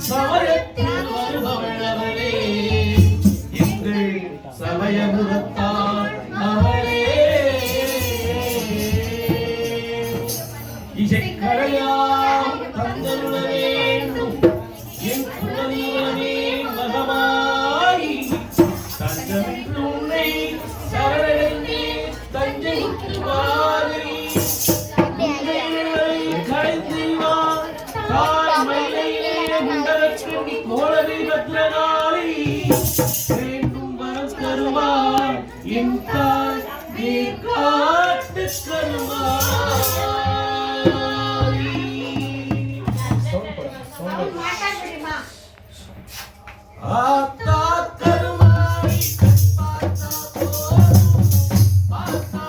சமயத்தில் வருபவளவளே எங்கள் சமயபுரத்தார் அவளே இசைக்கரையாம் தந்தருள வேண்டும் என் குலதெய்வமே மகமாயி தஞ்சமிட்டு உன்னை சரணடைந்தே தஞ்சைக்கு வாரி கோளரி பத்ரகாளி வேண்டும் வரம் தருவார் என் தாய் நீ காட்டு ஆத்தா கருமாரி பார்த்தா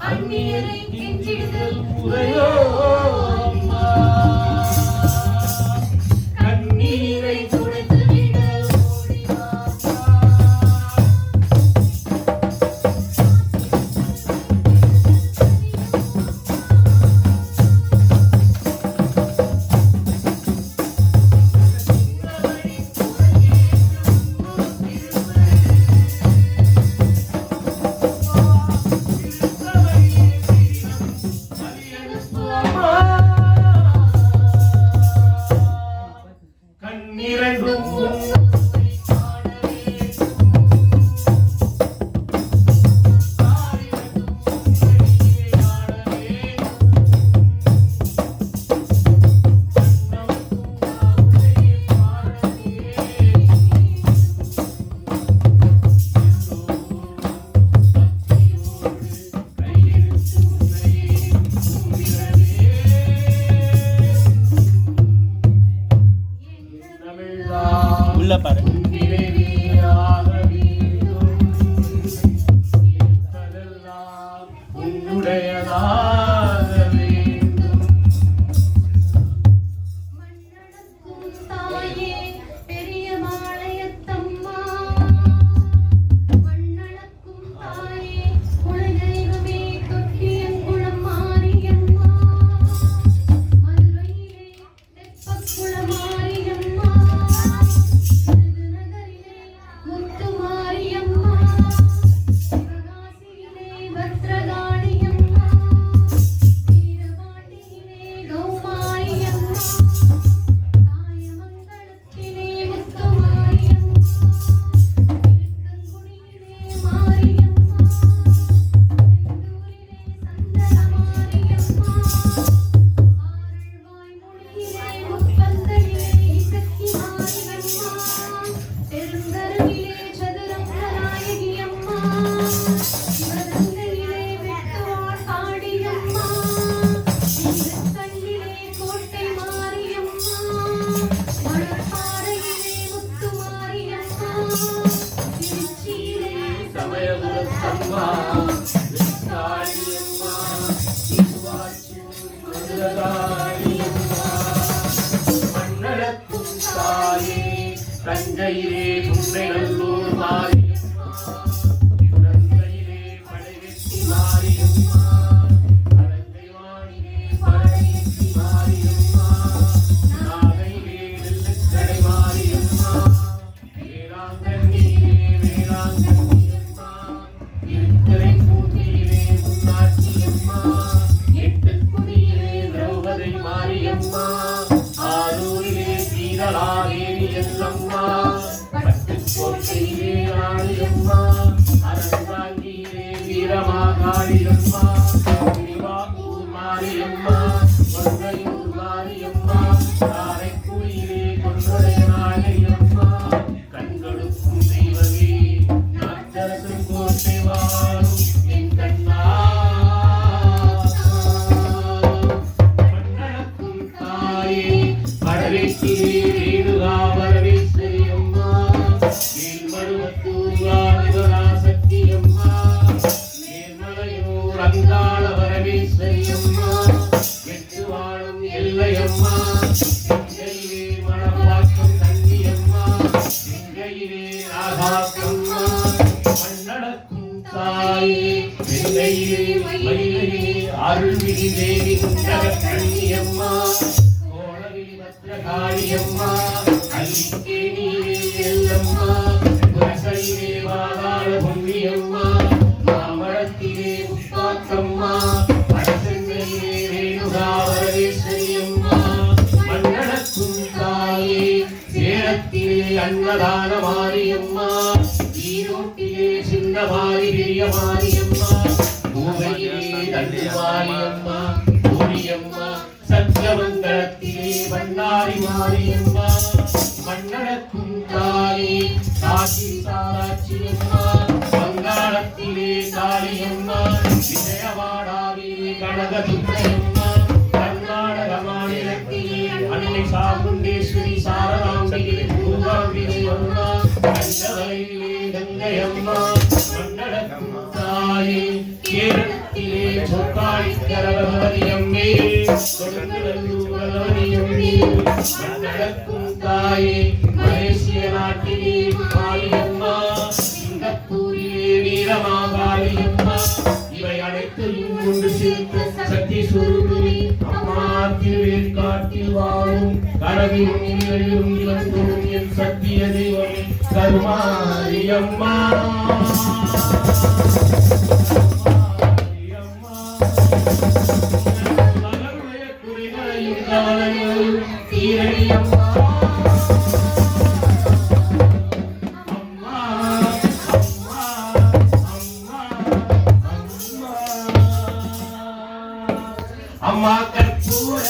அந்நியரை கெஞ்சிடுதல் முறையோ கண்ணீரை துடைத்து விட மண்ணளக்கும் தாயே தஞ்சையிலே துணை நல்லூர் மாரியம்மா குழந்தையிலே படைவெட்டி மாரியம்மா கலந்தை வாணிலே படைவெட்டி மாரியம்மா நாகையிலே நெல்லுக்கடை மாரியம்மா வேளாங்கண்ணியிலே வேளாங்கண்ணியம்மா திருத்துறை பூண்டியிலே முன்னாட்சியம்மா எட்டுக்குடியிலே திரௌபதி மாரியம்மா ஆரூரிலே சீதளாதேவி எல்லம்மா பட்டுக்கோட்டையிலே ஆரியம்மா அரசாங்கியிலே வீரமாகாளியம்மா திருவாரூர் மாரியம்மா கொன்றையூர் மாரியம்மா காரைக்குடியிலே கொன்றை நாயகியம்மா கண்களுக்கும் தெய்வமே நாட்டரசன் கோட்டை வாழும் என் கண்ணா மண்ணளக்கும் தாயே படவெட்டிலே ரேணுகா பரமேஸ்வரியம்மா மேல்மருவத்தூர் ஆதிபராசக்தியம்மா மேல்மலையூர் அங்காள பரமேஸ்வரியம்மா எட்டு வாழும் எல்லையம்மா செங்கையிலே மணப்பாக்கம் கன்னியம்மா செங்கையிலே ராகாக்கம்மா மண்ணளக்கும் தாயே செங்கையிலே மயிலையிலே அருள்மிகு தேவி குண்டகக் கன்னியம்மா காளியம்மா அல்லிக்கேணியிலே எல்லம்மா புரசையிலே வாதாள பொன்னியம்மா மாமரத்திலே முப்பாக்கம்மா வடசென்னையிலே ரேணுகா பரமேஸ்வரியம்மா மண்ணளக்கும் தாயே சேலத்திலே அன்னதான மாரியம்மா ஈரோட்டிலே சின்ன மாரி பெரிய மாரியம்மா பூவையிலே தண்டு மாரியம்மா பூரியம்மா சத்தியமங்கலத்திலே வண்ணாரி மாரியம்மா மண்ணளக்கும் தாயே காசி சாராட்சியம்மா வங்காளத்திலே காளியம்மா விஜயவாடாவிலே கனகதுர்க்கையம்மா கர்நாடக மாநிலத்திலே அன்னை சாமுண்டேஸ்வரி சாரதாம்பிகை பூங்காம்பிகை அம்மா கண்டவரையிலே கங்கையம்மா மண்ணளக்கும் தாயே கேரளத்திலே சொக்காளிக்கரபகவதி அம்மே மண்ணளக்கும் தாயே மலேசிய நாட்டிலே காளியம்மா சிங்கப்பூரிலே வீரமாகாளியம்மா இவை அனைத்தையும் கொண்டு சேர்த்த சக்தி சுரூபிணி அம்மா திருவேற்காட்டில் வாழும் கனவின் நிலையிலும் இவன் என் சத்திய தெய்வமே கருமாரியம்மா அம்மா கற்பூர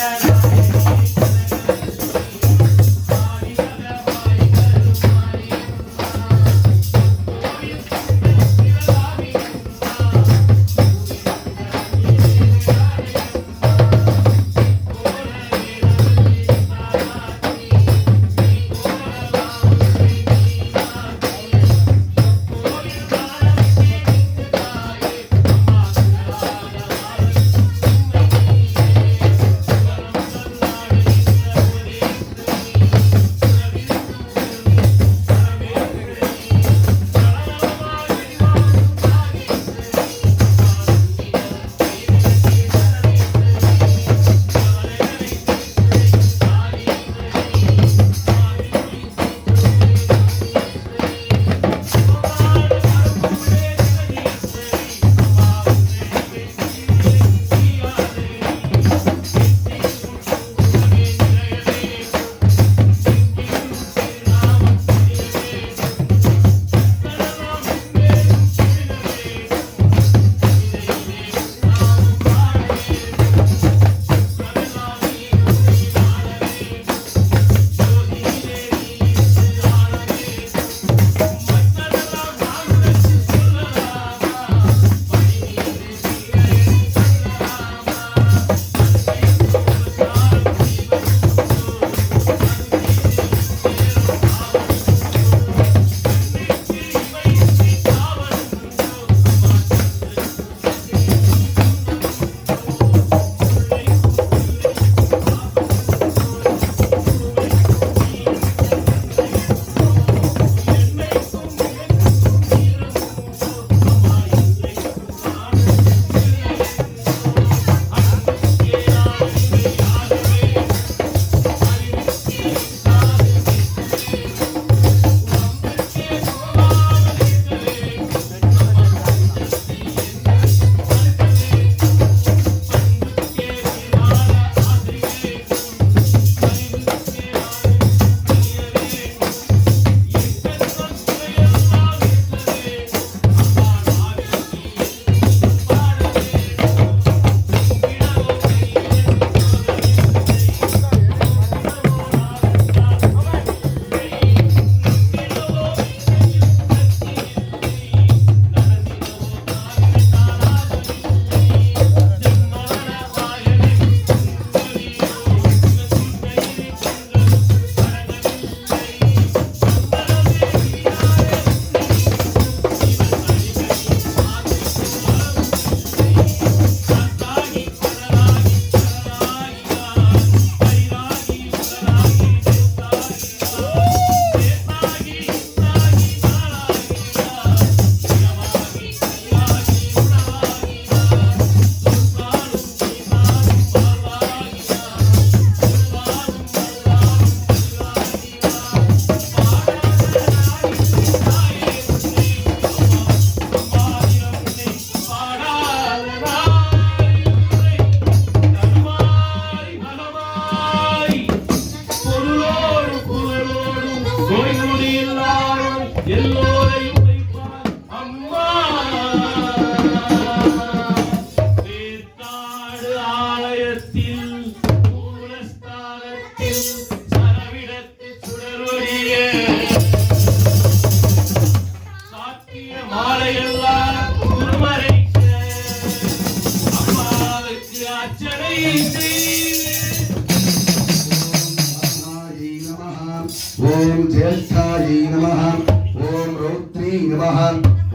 நமஹ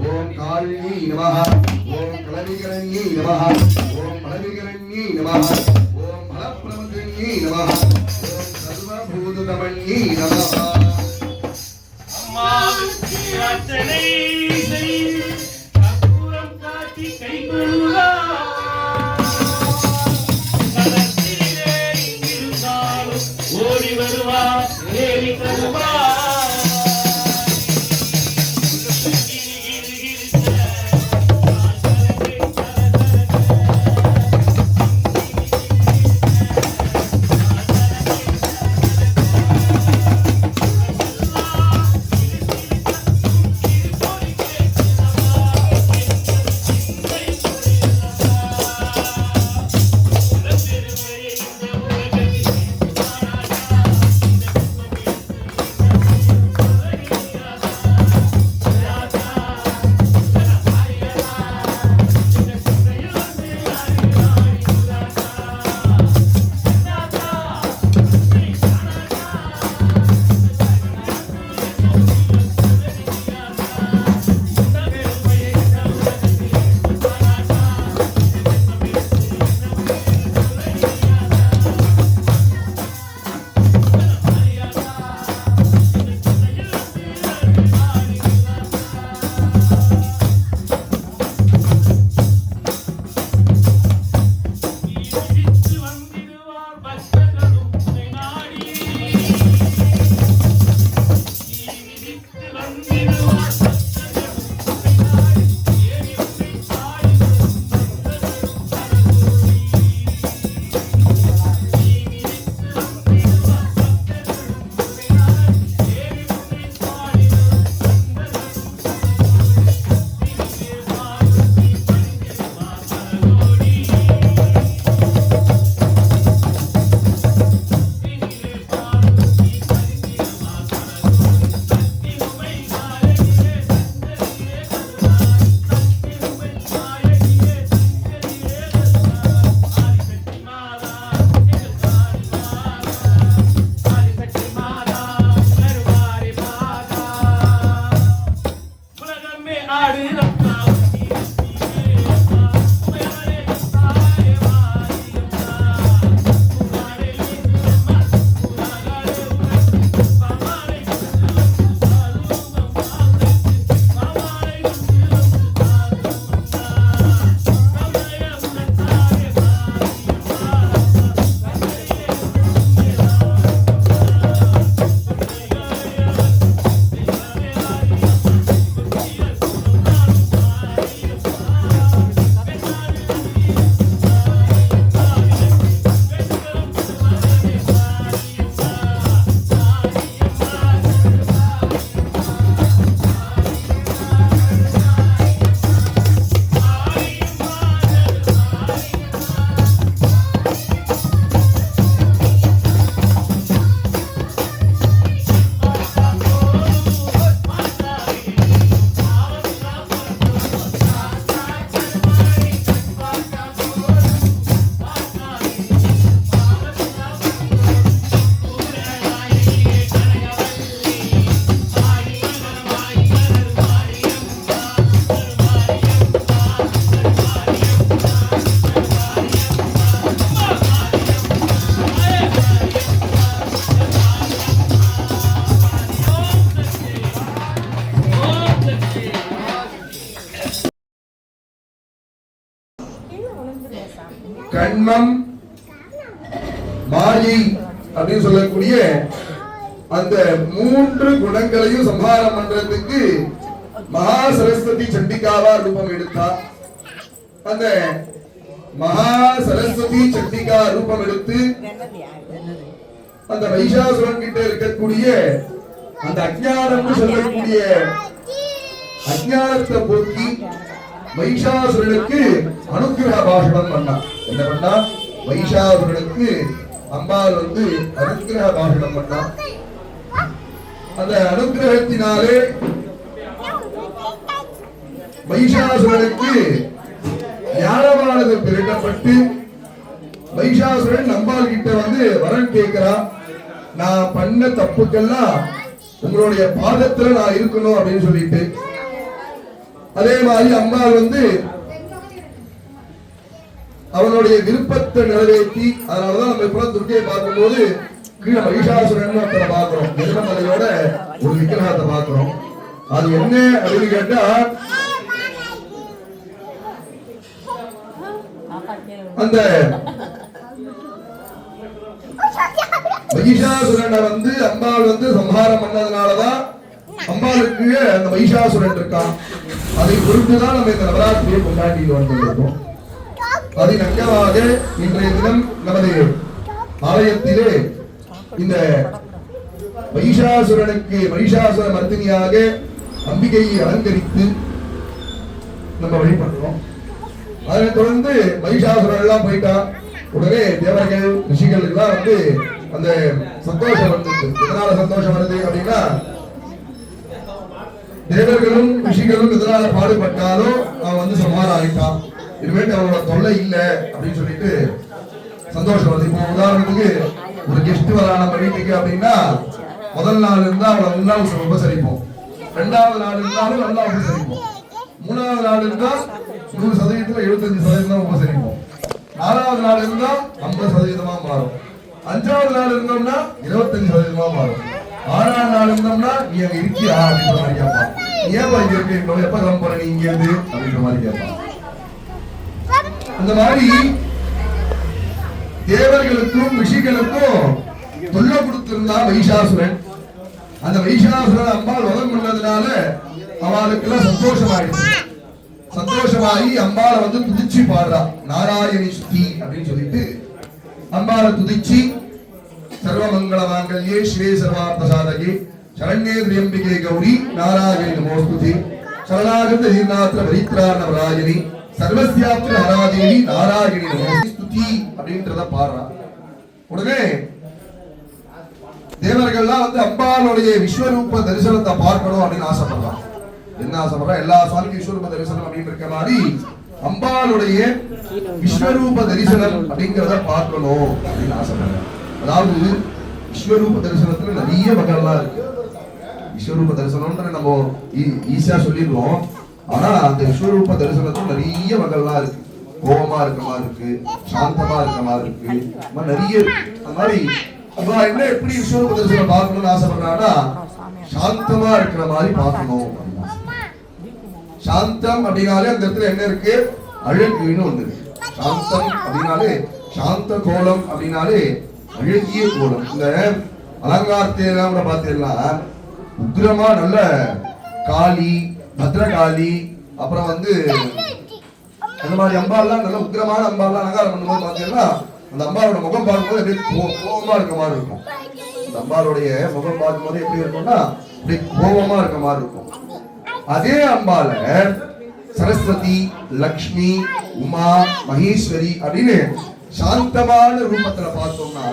ஓம் காளியை நமஹ ஓம் கலவிகரண்யை நமஹ ஓம் பலவிகரண்யை நமஹ ஓம் பலப்பிரமதண்யை நமஹ ஓம் சர்வபூததமண்யை நமஹ. அம்மாவுக்கு அர்ச்சனை செய் கற்பூரம் காட்டி கை கொள்ளுவா கலத்திலே இருந்தாலும் ஓடி வருவா தேவி தருவா கண்மம் மாயை அப்படின்னு சொல்லக்கூடிய அந்த மூன்று குணங்களையும் சம்ஹாரம் பண்றதுக்கு மகா சரஸ்வதி சண்டிகாவா ரூபம் எடுத்தா. அந்த மகா சரஸ்வதி சண்டிகா ரூபம் எடுத்து அந்த வைஷாசுரன் கிட்ட இருக்கக்கூடிய அந்த அஞ்ஞானம் சொல்லக்கூடிய அஞ்ஞானத்தை போக்கி வைஷாசுரனுக்கு அனுக்கிரக பாஷணம் பண்ணா. என்ன பண்ணா? வைஷாசுரனுக்கு அம்பாள் அனுக்கிரக பாஷணம் பண்ணா. அந்த அனுக்கிரகத்தினாலே வைஷாசுரனுக்கு ஞானமானது திரட்டப்பட்டு வைஷாசுரன் அம்பாள் கிட்ட வரன் கேட்கிறான். நான் பண்ண தப்புக்கெல்லாம் உங்களுடைய பாதத்துல நான் இருக்கணும் அப்படின்னு சொல்லிட்டு அதே மாதிரி அம்பாள் வந்து அவனுடைய விருப்பத்தை நிறைவேற்றி, அதனாலதான் நம்ம இப்ப துர்க்கையை பார்க்கும்போது கீழே மகிஷாசுரன் ஒருத்தரை பார்க்கிறோம், எருமலையோட ஒரு விக்கிரகத்தை பார்க்கிறோம். அது என்ன அப்படின்னு கேட்டா அந்த மகிஷாசுரனை வந்து அம்பாள் வந்து சம்ஹாரம் பண்ணதுனாலதான் அம்பாளுக்கு அந்த மகிஷாசுரன் இருக்கான். அதை பொறுத்துதான் நம்ம இந்த நவராத்திரியை கொண்டாடிட்டு வந்துள்ளோம். அதன் அங்கமாக இன்றைய தினம் நமது ஆலயத்திலே இந்த மகிஷாசுர மர்த்தினியாக அம்பிகையை அலங்கரித்து நம்ம வழிபடுறோம். அதனை தொடர்ந்து மகிஷாசுரன் எல்லாம் போயிட்டா உடனே தேவர்கள் ரிஷிகள் எல்லாம் வந்து அந்த சந்தோஷம் வந்து, எதனால சந்தோஷம் வருது அப்படின்னா தேவர்களும் ரிஷிகளும் எதனால பாடுபட்டாலும் அவன் வந்து சமாதானம் ஆகிட்டான், இனிமேட்டு அவனோட தொல்லை இல்லை அப்படின்னு சொல்லிட்டு சந்தோஷம் வருது. இப்போ உதாரணத்துக்கு ஒரு கெஸ்ட் வரா நம்ம வீட்டுக்கு அப்படின்னா முதல் நாள் இருந்தா அவளை நல்லா உபசரிப்போம், 2வது நாள் இருந்தாலும் நல்லா உபசரிப்போம், 3வது நாள் இருந்தா 100% 75% உபசரிப்போம், 4வது நாள் இருந்தா 50% மாறும், 5வது நாள் இருந்தோம்னா 25% மாறும், 6வது நாள் இருந்தோம்னா நீ அங்க இருக்கியா அப்படின்ற மாதிரி கேட்பான். ஏன் இங்க இருக்கு, எப்ப கிளம்ப போற நீ இங்க இருந்து அப்படின்ற மாதிரி கேட்பான். அந்த மாதிரி தேவர்களுக்கும் ரிஷிகளுக்கும் தொல்லை கொடுத்திருந்தா மகிஷாசுரன். அந்த மகிஷாசுரன் அம்பாள் வதம் பண்ணதுனால அவளுக்கு எல்லாம் சந்தோஷமாயிடுச்சு. சந்தோஷமாயி அம்பாளை வந்து துதிச்சு பாடுறா, நாராயணி ஸ்துதி அப்படின்னு சொல்லிட்டு அம்பாளை துதிச்சு சர்வமங்கள மாங்கல்யே ஸ்ரீ சர்வார்த்த சாதகே சரண்யே திரியம்பிகே கௌரி நாராயணி நமோஸ்துதே சரணாகத தீர்நாத்ர பரித்ராண வராஜினி சர்வஸ்யாத்ர ஹராதேவி நாராயணி நமோஸ்துதி அப்படின்றத பாடுறா. உடனே தேவர்கள்லாம் வந்து அம்பாளுடைய விஸ்வரூப தரிசனத்தை பார்க்கணும் அப்படின்னு ஆசைப்படுறான். என்ன ஆசைப்படுறா, எல்லா சாமிக்கும் விஸ்வரூப தரிசனம் அப்படின்னு இருக்க மாதிரி அம்பாளுடைய விஸ்வரூப தரிசனம் அப்படிங்கிறத பார்க்கணும் அப்படின்னு ஆசைப்படுறான். அதாவது விஸ்வரூப தரிசனத்துல நிறைய வகைலாம் இருக்கு. விஸ்வரூப தரிசனம்ன்ற நம்ம ஈஸியா சொல்லிடுவோம், ஆனா அந்த விஸ்வரூப தரிசனத்துல நிறைய வகைலாம் இருக்கு. கோபமா இருக்க மாதிரி இருக்கு, சாந்தமா இருக்க மாதிரி இருக்கு, நிறைய அந்த மாதிரி. இவன் என்ன எப்படி விஸ்வரூப தரிசனம் பார்க்கணும்னு ஆசைப்படுறான்னா சாந்தமா இருக்கிற மாதிரி பார்க்கணும். சாந்தம் அப்படின்னாலே அந்த இடத்துல என்ன இருக்கு, அழகுன்னு ஒண்ணு இருக்கு. சாந்தம் அப்படின்னாலே சாந்த கோலம் அப்படின்னாலே அழகிய கோலம். இந்த அலங்காரத்தையெல்லாம் கூட பார்த்தீங்கன்னா உக்ரமா நல்ல காளி, பத்ரகாளி, அப்புறம் வந்து அந்த மாதிரி அம்பாலாம் நல்ல உக்ரமான அம்பாலாம் அலங்காரம் பண்ணும்போது பார்த்தீங்கன்னா அந்த அம்பாவோட முகம் பார்க்கும்போது அப்படியே கோபமா இருக்க மாதிரி இருக்கும். அந்த அம்பாளுடைய முகம் பார்க்கும்போது எப்படி இருக்கும்னா அப்படியே கோபமா இருக்க மாதிரி இருக்கும். அதே அம்பால சரஸ்வதி, லக்ஷ்மி, உமா, மகேஸ்வரி அப்படின்னு சாந்தமான ரூபத்துல பார்த்தோம்னா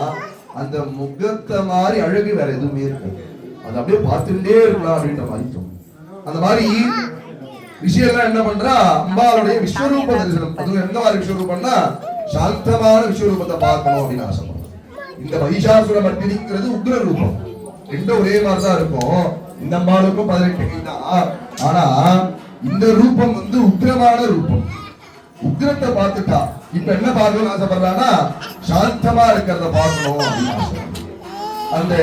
அந்த முகத்தை மாதிரி அழகு வேற எதுவுமே இருக்கு. அது அப்படியே பார்த்துட்டே இருக்கலாம் அப்படின்ற மாதிரி தோணும். அந்த மாதிரி விஷயம் என்ன பண்றா, அம்பாளுடைய விஸ்வரூப தரிசனம். அதுவும் எந்த மாதிரி விஸ்வரூபம்னா சாந்தமான விஸ்வரூபத்தை பார்க்கணும் அப்படின்னு ஆசைப்படுறோம். இந்த மகிஷாசுர மர்த்தினிங்கிறது உக்ர ரூபம், ரெண்டும் ஒரே மாதிரிதான் இருக்கும். இந்த அம்பாளுக்கும் 18 கை தான், ஆனா இந்த ரூபம் வந்து உக்ரமான ரூபம். உக்ரத்தை பார்த்துட்டா இப்ப என்ன பார்க்கணும்னு ஆசைப்படுறான்னா சாந்தமா இருக்கிறத பார்க்கணும் அப்படின்னு ஆசைப்படுறோம். அந்த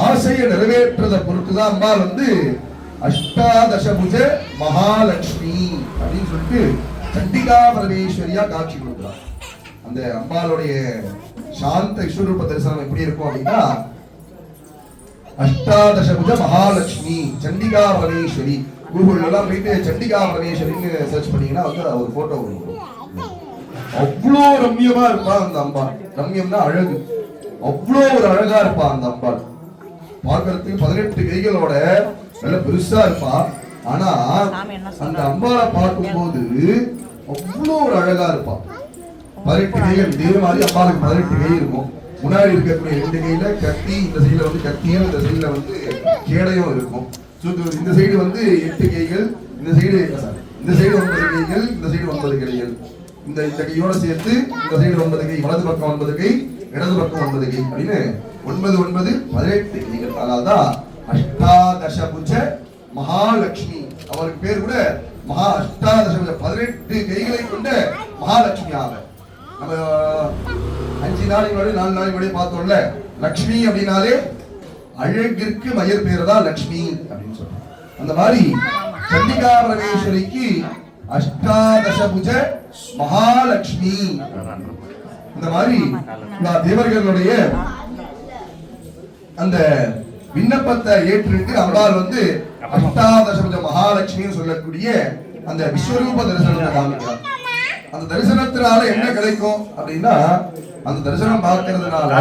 ஆசையை நிறைவேற்றத பொறுத்துதான் அம்பாள் வந்து அஷ்டாதசபுஜ மகாலட்சுமி அப்படின்னு சொல்லிட்டு சண்டிகா பரமேஸ்வரியா காட்சி கொடுக்குறார். அந்த அம்பாளுடைய சாந்த விஸ்வரூப தரிசனம் எப்படி இருக்கும் அப்படின்னா அஷ்டாதசபுஜ மகாலட்சுமி சண்டிகா பரமேஸ்வரி. கூகுள் எல்லாம் போயிட்டு சண்டிகா பரமேஸ்வரின்னு சர்ச் பண்ணீங்கன்னா வந்து ஒரு போட்டோ வரும். அவ்வளோ ரம்யமா இருப்பா அந்த அம்பாள். ரம்யம்னா அழகு, அவ்வளோ ஒரு அழகா இருப்பா அந்த அம்பாள். பார்க்கறதுக்கு 18 கைகளோட நல்ல பெருசா இருப்பா. ஆனா அந்த அம்பாளை பார்க்கும்போது அவ்வளோ ஒரு அழகா இருப்பா. 18 கைகள் இதே மாதிரி அம்பாளுக்கு 18 கை இருக்கும். முன்னாடி இருக்கக்கூடிய 2 கையில கத்தி, இந்த சைடுல வந்து கத்தியும், இந்த சைடுல வந்து கேடையும் இருக்கும். இந்த சைடு வந்து 8 கைகள், இந்த சைடு 9 கைகள், இந்த சைடு 9 கைகள். இந்த கையோட சேர்த்து இந்த சைடு 9 கை, வலது பக்கம் 9 கை, இடது பக்கம் 9 கை அப்படின்னு 9 9 18 கைகள். அதான் அஷ்டாதசபுஜ மகாலட்சுமி. அவருக்கு பேர் கூட மகா அஷ்டாதச 18 கைகளை கொண்ட மகாலட்சுமியாக. நம்ம 5 நாளைக்கு முன்னாடி 4 நாளைக்கு முன்னாடி பார்த்தோம்ல, லட்சுமி அப்படின்னாலே அழகிற்கு மயர் பேர் தான் லட்சுமி அப்படின்னு சொல்றோம். அந்த மாதிரி சண்டிகா பரமேஸ்வரிக்கு அஷ்டாதசபுஜ மகாலட்சுமி. இந்த மாதிரி தேவர்களுடைய அந்த விண்ணப்பத்தை ஏற்றுட்டு அம்பாள் வந்து அஷ்டாதசபுஜ மகாலட்சுமின்னு சொல்லக்கூடிய அந்த விஸ்வரூப தரிசனத்தை காமிக்கிறார். அந்த தரிசனத்தினால என்ன கிடைக்கும் அப்படின்னா, அந்த தரிசனம் பார்க்கறதுனால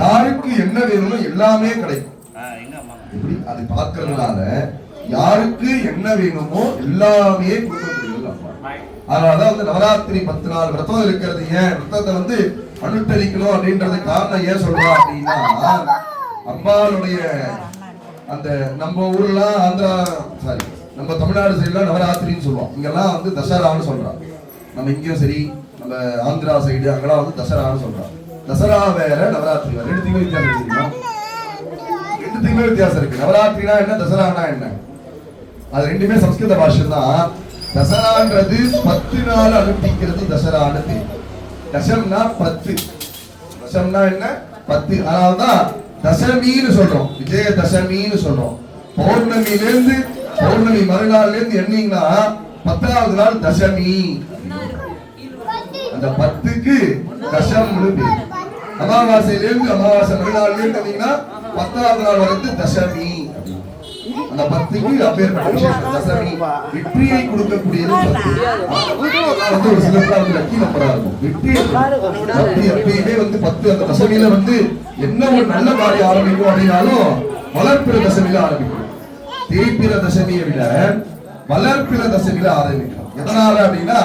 யாருக்கு என்ன வேணுமோ எல்லாமே கிடைக்கும். எப்படி அதை பார்க்கறதுனால யாருக்கு என்ன வேணுமோ எல்லாமே கொடுக்கக்கூடியது அம்மா. அதனாலதான் வந்து நவராத்திரி 10 நாள் விரதம் இருக்கிறது. ஏன் விரதத்தை வந்து அனுஷ்டிக்கணும் அப்படின்றது காரணம் ஏன் சொல்றா அப்படின்னா, அம்பாளுடைய அந்த நம்ம ஊர்லாம் ஆந்திரா நம்ம தமிழ்நாடு சைடுல நவராத்திரின்னு சொல்லுவோம். இங்கெல்லாம் வந்து தசரான்னு சொல்றாங்க. நம்ம இங்கேயும் சரி, நம்ம ஆந்திரா சைடு அங்கெல்லாம் வந்து தசரான்னு சொல்றாங்க. தசரா வேற, நவராத்திரி வேற. 2 திங்கள் வித்தியாசம் இருக்குமா? 2 திங்கள் வித்தியாசம் இருக்கு. நவராத்திரினா என்ன, தசரானா என்ன? அது ரெண்டுமே சம்ஸ்கிருத பாஷை தான். தசரான்றது 10 நாள் அனுஷ்டிக்கிறது தசரான்னு பேர். தசம்னா 10. தசம்னா என்ன, 10. அதனால்தான் தசமின்னு சொல்றோம், விஜய தசமின்னு சொல்றோம். பௌர்ணமியிலேருந்து பௌர்ணமி மறுநாள்ல இருந்து எண்ணீங்கன்னா 10வது நாள் தசமி. அந்த 10க்கு தசம்னு பேர். அமாவாசையிலிருந்து அமாவாசை மறுநாள்ல இருந்து 10வது நாள் வரைக்கும் தசமி. அந்த 10க்கு அப்பேற்பட்ட விசேஷம் தசமி. வெற்றியை கொடுக்கக்கூடியது 10. வந்து ஒரு சிலர்லாம் வந்து லக்கி நம்பரா இருக்கும். வெற்றியை எப்பயுமே வந்து 10 அந்த தசமியில வந்து என்ன ஒரு நல்ல காரியம் ஆரம்பிக்கும் அப்படின்னாலும் வளர்ப்பிற தசமியில ஆரம்பிக்கும். தேய்பிற தசமியை விட வளர்ப்பிற தசமியில ஆரம்பிக்கும். எதனால அப்படின்னா,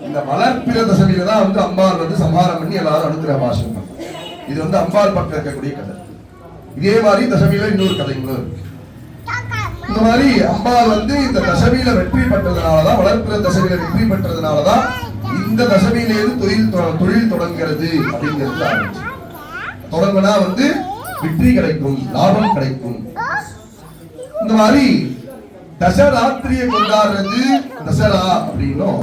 இந்த வளர்ப்பிற தசமியில தான் வந்து அம்பாள் வந்து சம்ஹாரம் பண்ணி எல்லாரும் அனுகிரபாஷம். இது வந்து அம்பாள் பக்கம் இருக்கக்கூடிய கதை. இதே மாதிரி தசமியில இன்னொரு கதைங்களும் இருக்கு. இந்த மாதிரி அம்பாள் வந்து இந்த தசமியில வெற்றி பெற்றதுனாலதான், வளர்ப்பிற தசமியில வெற்றி பெற்றதுனாலதான் இந்த தசமியிலிருந்து தொழில் தொடங்குறது அப்படிங்கிறது ஆரம்பிச்சு. தொடங்கினா வந்து வெற்றி கிடைக்கும், லாபம் கிடைக்கும். இந்த மாதிரி தசராத்திரியை கொண்டாடுறது தசரா அப்படின்னும்,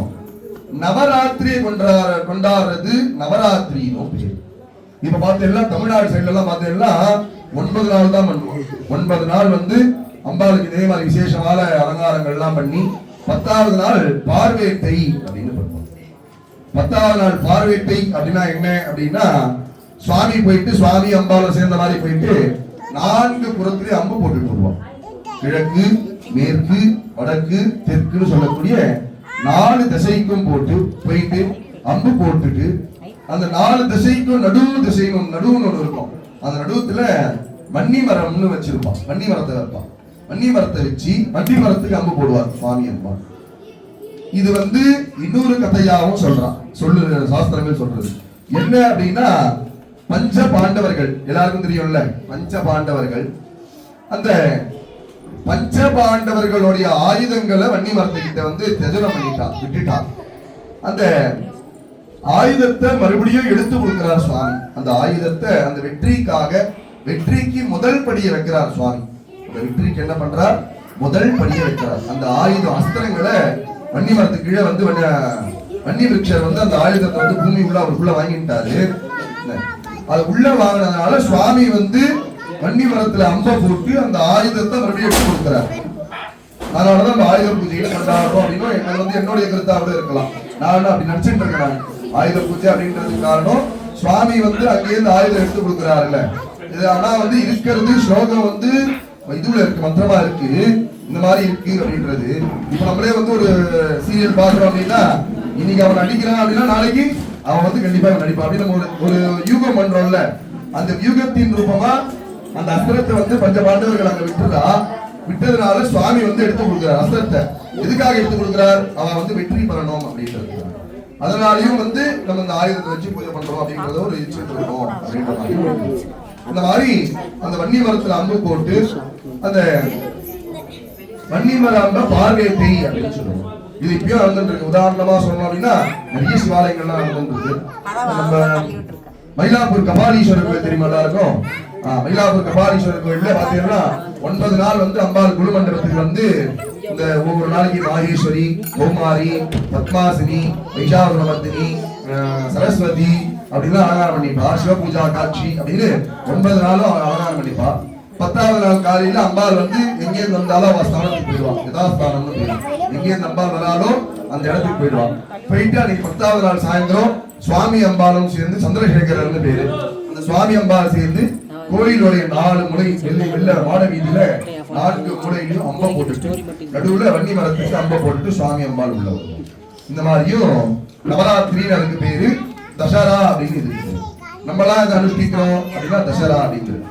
நவராத்திரியை கொண்டாடுறது நவராத்திரினும் பேர். இப்ப பார்த்தீங்கன்னா தமிழ்நாடு சைடுல எல்லாம் பார்த்தீங்கன்னா 9 நாள் தான் பண்ணுவோம். 9 நாள் வந்து அம்பாளுக்கு இதே மாதிரி விசேஷமான அலங்காரங்கள் எல்லாம் பண்ணி 10வது நாள் பார்வேட்டை அப்படின்னு பண்ணுவோம். 10வது நாள் பார்வேட்டை அப்படின்னா என்ன அப்படின்னா, சுவாமி போயிட்டு சுவாமி அம்பாவை சேர்ந்த மாதிரி போயிட்டு 4 புறத்திலே அம்பு போட்டுட்டு வருவோம். கிழக்கு, மேற்கு, வடக்கு, தெற்குன்னு சொல்லக்கூடிய 4 திசைக்கும் போயிட்டு அம்பு போட்டுட்டு, அந்த 4 திசைக்கும் நடுவுன்னு ஒண்ணு இருக்கும். அந்த நடுவுல வன்னி மரம்னு வச்சிருப்பான். வன்னி மரத்தை வைப்பான். வன்னி மரத்தை வச்சு வன்னி மரத்துக்கு அம்பு போடுவார் சுவாமி அம்மா. இது வந்து இன்னொரு கதையாகவும் சாஸ்திரங்கள் சொல்றது என்ன அப்படின்னா, பஞ்ச பாண்டவர்கள் எல்லாருக்கும் தெரியும்ல, பஞ்ச பாண்டவர்கள். அந்த பஞ்ச பாண்டவர்களுடைய ஆயுதங்களை வன்னி மரத்துக்கிட்ட வந்து தியஜனம் விட்டுட்டார். அந்த ஆயுதத்தை மறுபடியும் எடுத்து கொடுக்கிறார் சுவாமி. அந்த ஆயுதத்தை அந்த வெற்றிக்கு முதல் படியை வைக்கிறார் சுவாமி. அந்த வெற்றிக்கு என்ன பண்றார், முதல் படியை வைக்கிறார். அந்த ஆயுதம் அஸ்திரங்களை வன்னி மரத்துக்கு கீழே வந்து வன்னி விருட்சர் வந்து அந்த ஆயுதத்தை வந்து பூமி உள்ள அவருக்குள்ள வாங்கிட்டாரு. அது உள்ள வாங்கினதுனால சுவாமி வந்து வன்னி மரத்துல அம்ப போட்டு அந்த ஆயுதத்தை மறுபடியும் எடுத்து கொடுக்கிறார். அதனாலதான் அந்த ஆயுத பூஜையை கொண்டாடுறோம் அப்படின்னு அது வந்து என்னுடைய கருத்தாக இருக்கலாம். நான் அப்படி நினைச்சிட்டு இருக்கேன். ஆயுத பூஜை அப்படின்றதுக்கு காரணம் சுவாமி வந்து அங்கேயிருந்து ஆயுதம் எடுத்து கொடுக்குறாருல்ல. இது ஆனா வந்து இருக்கிறது ஸ்லோகம் வந்து இதுல இருக்கு, மந்திரமா இருக்கு, இந்த மாதிரி இருக்கு அப்படின்றது. இப்ப நம்மளே வந்து ஒரு சீரியல் பாக்குறோம் அப்படின்னா, இன்னைக்கு அவன் நடிக்கிறான் அப்படின்னா நாளைக்கு அவன் வந்து கண்டிப்பா நடிப்பான் அப்படின்னு நம்ம ஒரு யூகம் பண்றோம்ல. அந்த யூகத்தின் ரூபமா அந்த அஸ்திரத்தை வந்து பஞ்ச பாண்டவர்கள் அங்க விட்டதுனால சுவாமி வந்து எடுத்து கொடுக்கிறார். அஸ்திரத்தை எதுக்காக எடுத்து கொடுக்கிறார், அவன் வந்து வெற்றி பெறணும் அப்படின்றது. அதனாலயும் வந்து நம்ம இந்த ஆயுதத்தை வச்சு பூஜை பண்றோம் அப்படின்றத ஒரு இச்சுட்டு இருக்கோம் அப்படின்ற மாதிரி. இந்த மாதிரி அந்த வன்னி மரத்துல அம்பு போட்டு அந்த வன்னி மர அம்ப பார்வேட்டை அப்படின்னு சொல்லுவோம். இது இப்பயும் நடந்துருக்கு. உதாரணமா சொல்லணும் அப்படின்னா நிறைய சிவாலயங்கள்லாம் நடந்துருக்கு. நம்ம மயிலாப்பூர் கபாலீஸ்வரர் கோயில் தெரியுமா எல்லாருக்கும்? மயிலாப்பூர் கபாலீஸ்வரர் கோயில்ல பாத்தீங்கன்னா 9 நாள் வந்து அம்பாள் குரு மண்டபத்துக்கு வந்து இந்த ஒவ்வொரு நாளைக்கு மாகேஸ்வரி, கௌமாரி, பத்மாசினி, வைஷாவரமர்த்தினி, சரஸ்வதி அப்படின்னு அலங்காரம் பண்ணிப்பா. சிவபூஜா காட்சி அப்படின்னு 9 நாளும் அலங்காரம் பண்ணிப்பா. 10வது நாள் காலையில அம்பாள் வந்து எங்கேருந்து வந்தாலும் அவ ஸ்தானத்துக்கு போயிடுவான். யதாஸ்தானம்னு பேரு. எங்கேருந்து அம்பாள் வராலும் அந்த இடத்துக்கு போயிடுவான். போயிட்டு அன்னைக்கு 10வது நாள் சாயந்தரம் சுவாமி அம்பாலும் சேர்ந்து சந்திரசேகரர்னு பேரு. அந்த சுவாமி அம்பாள் சேர்ந்து கோயிலுடைய 4 முனை வெள்ள மாட வீதியில 4 முனையிலையும் அம்பை போட்டுட்டு நடுவுல வன்னி மரத்துக்கு அம்பை போட்டுட்டு சுவாமி அம்பாள் உள்ள வரும். இந்த மாதிரியும் நவராத்திரின்னு அதுக்கு பேரு தசரா அப்படின்னு இருக்கு. நம்மளாம் இதை அனுஷ்டிக்கிறோம் அப்படின்னா தசரா அப்படிங்கிறது.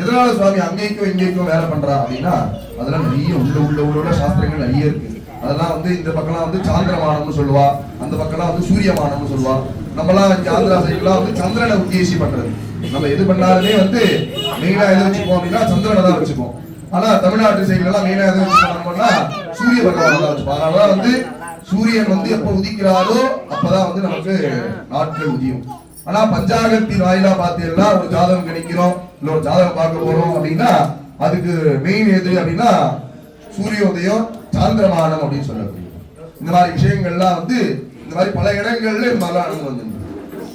எதனால சுவாமி அங்கேயும் இங்கேயும் வேலை பண்றா அப்படின்னா அதெல்லாம் நிறைய உள்ள சாஸ்திரங்கள் நிறைய இருக்கு. அதெல்லாம் வந்து இந்த பக்கம்லாம் வந்து சாந்திரமானம்னு சொல்லுவா, அந்த பக்கம்லாம் வந்து சூரியமானம்னு சொல்லுவா. நம்மளாம் ஆந்திரா சைட்லாம் வந்து சந்திரனை உத்தேசி பண்றது. நம்ம எது பண்ணாலுமே வந்து மெயினா எதை வச்சுப்போம் அப்படின்னா சந்திரனை தான் வச்சுப்போம். ஆனா தமிழ்நாட்டு சைட்ல எல்லாம் மெயினா எதை வச்சு பண்ணோம்னா சூரிய பகவானை தான் வச்சுப்போம். அதனாலதான் வந்து சூரியன் வந்து எப்ப உதிக்கிறாரோ அப்பதான் வந்து நமக்கு நாட்கள் உதியும். ஆனா பஞ்சாங்கத்தின் வாயிலா பார்த்தீங்கன்னா ஒரு ஜாதகம் கிடைக்கிறோம், இல்ல ஒரு ஜாதகம் பார்க்க போறோம் அப்படின்னா அதுக்கு மெயின் எது அப்படின்னா சூரியோதயம், சாந்திரமானம் அப்படின்னு சொல்லக்கூடிய இந்த மாதிரி விஷயங்கள்லாம் வந்து இந்த மாதிரி பல இடங்கள்ல இந்த மாதிரிலாம் அனுபவம் வந்து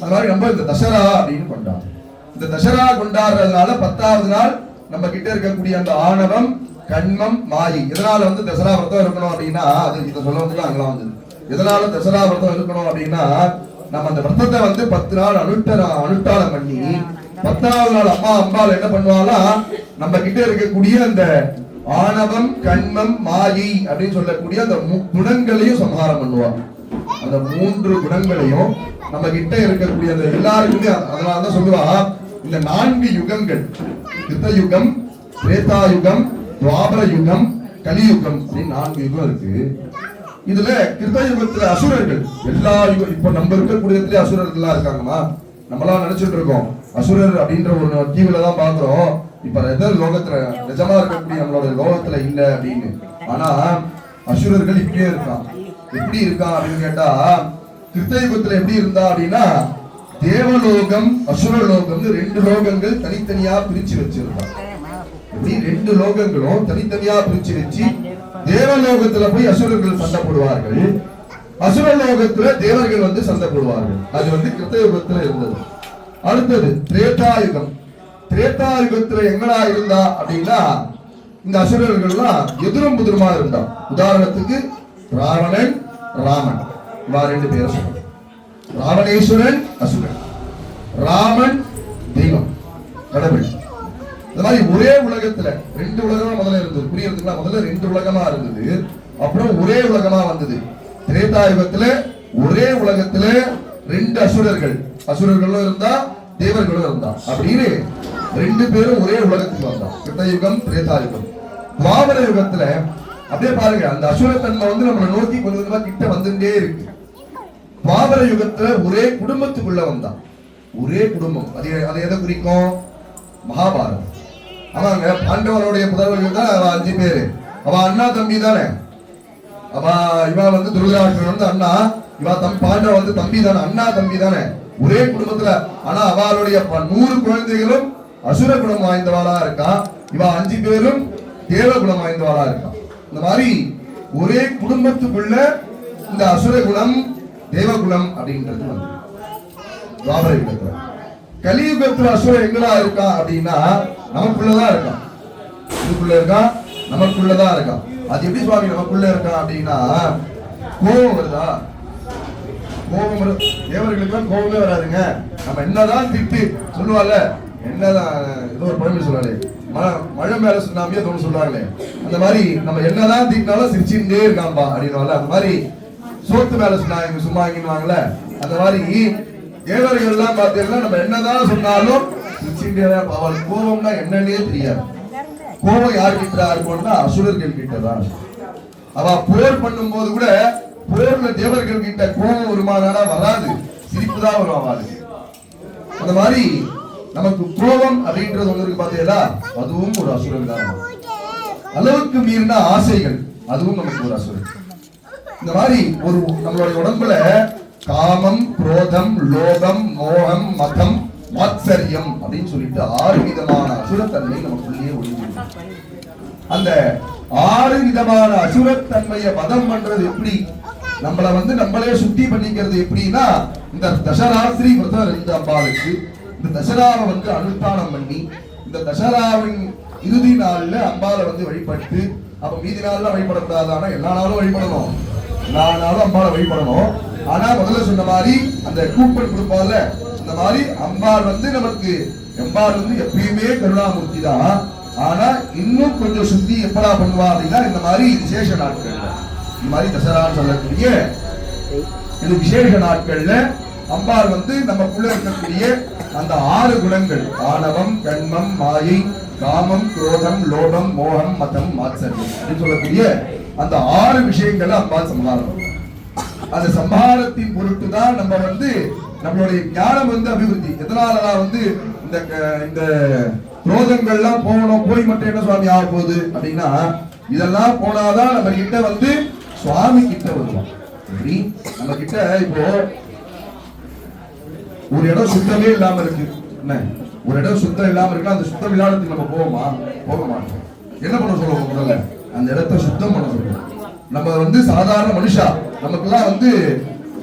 அது மாதிரி நம்ம இந்த தசரா அப்படின்னு கொண்டாடுறோம். இந்த தசரா கொண்டாடுறதுனால 10வது நாள் நம்ம கிட்ட இருக்கக்கூடிய அந்த ஆணவம், கண்மம், மாயை. எதனால வந்து தசரா விரதம் இருக்கணும் அப்படின்னா அது இதை சொல்ல வந்து அங்கெல்லாம் வந்து எதனால தசரா விரதம் இருக்கணும் அப்படின்னா நம்ம அந்த விரதத்தை வந்து 10 நாள் அனுஷ்டானம் பண்ணி 10வது நாள் அம்பாள் என்ன பண்ணுவாங்களா நம்ம கிட்ட இருக்கக்கூடிய அந்த ஆணவம், கண்மம், மாயை அப்படின்னு சொல்லக்கூடிய அந்த குணங்களையும் சம்ஹாரம் பண்ணுவாங்க. அந்த 3 குணங்களையும் நம்ம கிட்ட இருக்கக்கூடிய அந்த எல்லாருக்குமே அதனாலதான் சொல்லுவா இந்த 4 யுகங்கள் கிருத்தயுகம், திரேதாயுகம், துவாபர யுகம், கலியுகம் அப்படின்னு 4 யுகம் இருக்கு. இதுல கிருத்தயுகத்துல அசுரர்கள் எல்லா யுகம் இப்ப நம்ம இருக்கக்கூடிய அசுரர்கள்லாம் இருக்காங்கம்மா. நம்மளாம் நினைச்சிட்டு இருக்கோம் அசுரர் அப்படின்ற ஒரு தீவுல தான் பாக்குறோம். இப்ப லோகத்துல நிஜமா இருக்கக்கூடிய நம்மளோட லோகத்துல இல்ல அப்படின்னு. ஆனா அசுரர்கள் இப்படியே இருக்கான். எப்படி இருக்கான் அப்படின்னு கேட்டா கிருத்தயுகத்துல எப்படி இருந்தா அப்படின்னா தேவலோகம், அசுரலோகம்னு 2 லோகங்கள் தனித்தனியா பிரிச்சு வச்சிருக்கான். இப்படி 2 லோகங்களும் தனித்தனியா பிரிச்சு வச்சு தேவலோகத்துல போய் அசுரர்கள் சண்டை போடுவார்கள், அசுரலோகத்துல தேவர்கள் வந்து சண்டை போடுவார்கள். அது வந்து கிருத்தயுகத்துல இருந்தது. அடுத்தது திரேதாயுகம். திரேதாயுகத்துல எங்கடா இருந்தா அப்படின்னா இந்த அசுரர்கள்லாம் எதிரும் புதிருமா இருந்தா. உதாரணத்துக்கு ராவணன், ராமன், இவா 2 பேர் சொல்றாங்க. ராவணேஸ்வரன் அசுரன், ராமன் தெய்வம் கடவுள். இந்த மாதிரி ஒரே உலகத்துல 2 உலகமா முதல்ல இருந்தது. புரியறதுக்குலாம் முதல்ல 2 உலகமா இருந்தது, அப்புறம் ஒரே உலகமா வந்தது. திரேதாயுகத்துல ஒரே உலகத்துல 2 அசுரர்கள், அசுரர்களும் இருந்தா தேவர்களும் இருந்தா அப்படின்னு 2 பேரும் ஒரே உலகத்துக்கு வந்தா. கிருத்தயுகம், திரேதாயுகம். துவாபர யுகத்துல அப்படியே பாருங்க அந்த அசுரத்தன்மை வந்து நம்மளை நோக்கி கொஞ்சம் கொஞ்சமா கிட்ட வந்துட்டே இருக்கு. துவாபர யுகத்துல ஒரே குடும்பத்துக்குள்ள வந்தான். ஒரே குடும்பம். அது எதை குறிக்கும்? மகாபாரதம். ஆமாங்க, பாண்டவனுடைய புதல்வர்கள் தான் 5 பேரு. அவ அண்ணா தம்பி தானே. அவ இவ வந்து துருதராஷ்டிரன் வந்து அண்ணா, இவ பாண்டவ வந்து தம்பி தானே, அண்ணா தம்பி தானே, ஒரே குடும்பத்துல. ஆனா அவளுடைய 100 குழந்தைகளும் அசுர குணம் வாய்ந்தவாளா இருக்கா, இவ 5 பேரும் தேவ குணம் வாய்ந்தவாளா இருக்கா. இந்த மாதிரி ஒரே குடும்பத்துக்குள்ள இந்த அசுர குணம், தேவகுணம் அப்படின்றது வந்து துவாபர யுகத்துல. கலியுகத்துல அசுரம் எங்கடா இருக்கா அப்படின்னா நமக்குள்ளதான் இருக்கான். இதுக்குள்ள இருக்கான், நமக்குள்ளதான் இருக்கான். அது எப்படி சுவாமி நமக்குள்ள இருக்கான் அப்படின்னா கோபம் வருதா? கோபம் தேவர்களுக்கு கோபமே வராதுங்க. நம்ம என்னதான் திட்டு சொல்லுவால, என்னதான் ஏதோ ஒரு பழமொழி சொல்றாரு, மழை மேல சுண்ணாமியே தோணு சொல்றாங்களே, அந்த மாதிரி நம்ம என்னதான் திட்டினாலும் சிரிச்சுட்டே இருக்காம்பா அப்படின்னு. அந்த மாதிரி சோத்து மேல சுண்ணாங்க சும்மாங்கின்னுவாங்கல்ல, அந்த மாதிரி தேவர்கள் எல்லாம் பார்த்தீங்கன்னா நம்ம என்னதான் சொன்னாலும் சிரிச்சுட்டே தான். அவள் கோபம்னா என்னன்னே தெரியாது. கோபம் யார்கிட்ட இருக்கும்னா அசுரர்கள் கிட்டதான். அவ போர் பண்ணும் போது கூட போர்ல தேவர்கள் கிட்ட கோபம் வருமானானா வராது, சிரிப்பு தான் வரும் அவளுக்கு. அந்த மாதிரி நமக்கு கோபம் அப்படின்றது ஒன்று இருக்கு பாத்தீங்களா, அதுவும் ஒரு அசுரன் தான். அளவுக்கு மீறின ஆசைகள், அதுவும் நமக்கு ஒரு அசுரன். இந்த மாதிரி ஒரு நம்மளுடைய உடம்புல காமம், குரோதம், லோகம், மோகம், மதம், மாத்சரியம் அப்படின்னு சொல்லிட்டு 6 விதமான அசுரத்தன்மை நமக்குள்ளேயே ஒளிஞ்சிருக்கு. அந்த 6 விதமான அசுரத்தன்மையை வதம் பண்றது எப்படி, நம்மள வந்து நம்மளே சுத்தி பண்ணிக்கிறது எப்படின்னா, இந்த தசராத்திரி விரதம் இருந்த அம்பாளுக்கு இந்த தசராவை வந்து அனுஷ்டானம் பண்ணி, இந்த தசராவின் இறுதி நாள்ல அம்பாளை வந்து வழிபட்டு, அப்ப மீதி நாள்ல வழிபடக்கூடாது, ஆனா எல்லா நாளும் வழிபடணும், எல்லா நாளும் அம்பாளை வழிபடணும். ஆனா முதல்ல சொன்ன மாதிரி அந்த கூப்பன் கொடுப்பால, அந்த மாதிரி அம்பாள் வந்து நமக்கு அம்பாள் வந்து எப்பயுமே கருணாமூர்த்தி தான். ஆனா இன்னும் கொஞ்சம் சுத்தி எப்படா பண்ணுவா அப்படின்னா, இந்த மாதிரி விசேஷ நாட்கள், இந்த மாதிரி தசரான்னு சொல்லக்கூடிய இது விசேஷ நாட்கள்ல அம்பாள் வந்து நமக்குள்ள இருக்கக்கூடிய அந்த 6 குணங்கள், ஆணவம், கண்மம், மாயை, காமம், குரோதம், லோபம், மோகம், மதம், மாத்சரியம் அப்படின்னு சொல்லக்கூடிய அந்த 6 விஷயங்களை அம்பாள் சம்ஹாரம். அந்த சம்ஹாரத்தின் பொருட்டு தான் நம்ம வந்து நம்மளுடைய ஞானம் வந்து அபிவிருத்தி. எதனாலதான் வந்து இந்த குரோதங்கள்லாம் போகணும், போய் மட்டும் என்ன சுவாமி ஆக போகுது அப்படின்னா, இதெல்லாம் போனாதான் நம்ம கிட்ட வந்து சுவாமி கிட்ட வருவோம். எப்படி நம்ம கிட்ட இப்போ ஒரு இடம் சுத்தமே இல்லாம இருக்கு, என்ன ஒரு இடம் சுத்தம் இல்லாம இருக்கு, அந்த சுத்தம் இல்லாததுக்கு நம்ம போவோமா? போக மாட்டோம். என்ன பண்ண சொல்லுவோம்? முதல்ல அந்த இடத்தை சுத்தம் பண்ண சொல்லுவோம். நம்ம வந்து சாதாரண மனுஷா, நமக்கெல்லாம் வந்து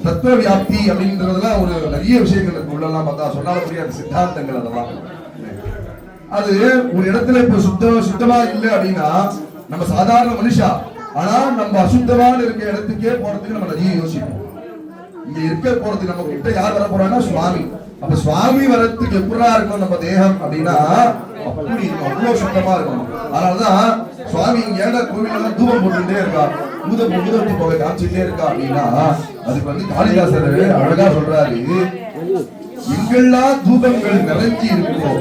தத்துவ வியாப்தி அப்படின்றதுலாம் ஒரு நிறைய விஷயங்கள் இருக்கு. உள்ளெல்லாம் பார்த்தா சொன்னால புரியாத சித்தாந்தங்கள், அதெல்லாம் அது ஒரு இடத்துல இப்ப சுத்தமா இல்லை அப்படின்னா நம்ம சாதாரண மனுஷா. ஆனா நம்ம அசுத்தமான இருக்க இடத்துக்கே போறதுக்கு நம்ம நிறைய யோசிப்போம். இங்க இருக்க போறதுக்கு நம்ம கிட்ட யார் வர போறாங்கன்னா சுவாமி. அப்ப சுவாமி வரத்துக்கு எப்படா இருக்கும் நம்ம தேகம் அப்படின்னா, அப்படி இருக்கும், அவ்வளவு சுத்தமா இருக்கும். அதனாலதான் சுவாமி இங்க ஏன்னா கோவிலெல்லாம் தூபம் போட்டுட்டே இருக்கா, ஊதத்தி போக காமிச்சுட்டே இருக்கா அப்படின்னா, அதுக்கு வந்து காளிதாசர் அழகா சொல்றாரு, எங்கெல்லாம் தூபங்கள் நிறைஞ்சி இருக்கோ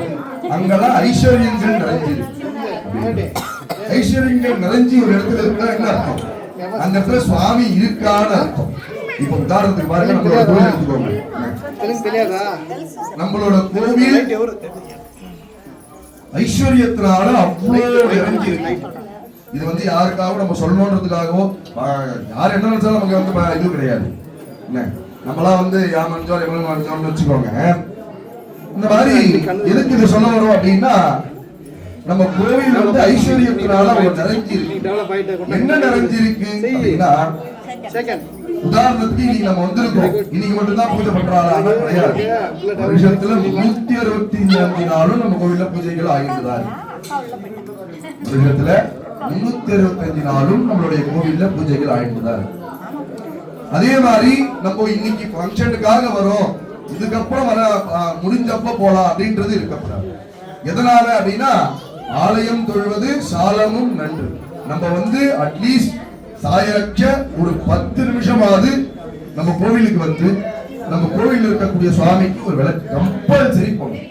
அங்கெல்லாம் ஐஸ்வர்யங்கள் நிறைஞ்சி இருக்கு. ஐஸ்வர்யங்கள் நிறைஞ்சி ஒரு இடத்துல இருக்கா என்ன அர்த்தம்? அந்த இடத்துல சுவாமி இருக்கான்னு அர்த்தம். இப்ப உதாரணத்துக்கு பாருங்க, நம்மளோட கோவில் எடுத்துக்கோங்க. நம்மளோட கோவில் ஐஸ்வர்யத்தினால அவ்வளவு நிறைஞ்சி இருக்கு. இது வந்து யாருக்காகவும் நம்ம சொல்லணுன்றதுக்காகவோ யார் என்ன நினைச்சாலும் நமக்கு வந்து இது கிடையாது. என்ன நம்மளா வந்து யாமஞ்சோம் எவ்வளவு வச்சுக்கோங்க. இந்த மாதிரி எதுக்கு இது சொல்ல வரும் அப்படின்னா, நம்ம கோவில் வந்து ஐஸ்வர்யத்தினால நிறைஞ்சி இருக்கு. என்ன நிறைஞ்சிருக்கு அப்படின்னா, உதாரணத்துக்கு இன்னைக்கு நம்ம வந்திருக்கோம், இன்னைக்கு மட்டும்தான் பூஜை பண்றாங்க கிடையாது. வருஷத்துல 365 நாளும் நம்ம கோவில்ல பூஜைகள் ஆகிட்டுதான். வருஷத்துல 365 நாளும் நம்மளுடைய கோவில்ல பூஜைகள் ஆகிட்டுதான். அதே மாதிரி நம்ம இன்னைக்கு ஃபங்க்ஷனுக்காக வரோம், இதுக்கப்புறம் வர முடிஞ்சப்ப போலாம் அப்படின்றது இருக்கப்படாது. எதனால அப்படின்னா, ஆலயம் தொழுவது சாலமும் நன்று. நம்ம வந்து அட்லீஸ்ட் சாயரட்ச ஒரு 10 நிமிஷமாவது நம்ம கோவிலுக்கு வந்து நம்ம கோவில் இருக்கக்கூடிய சுவாமிக்கு ஒரு விளக்கு கம்பல்சரி போடணும்,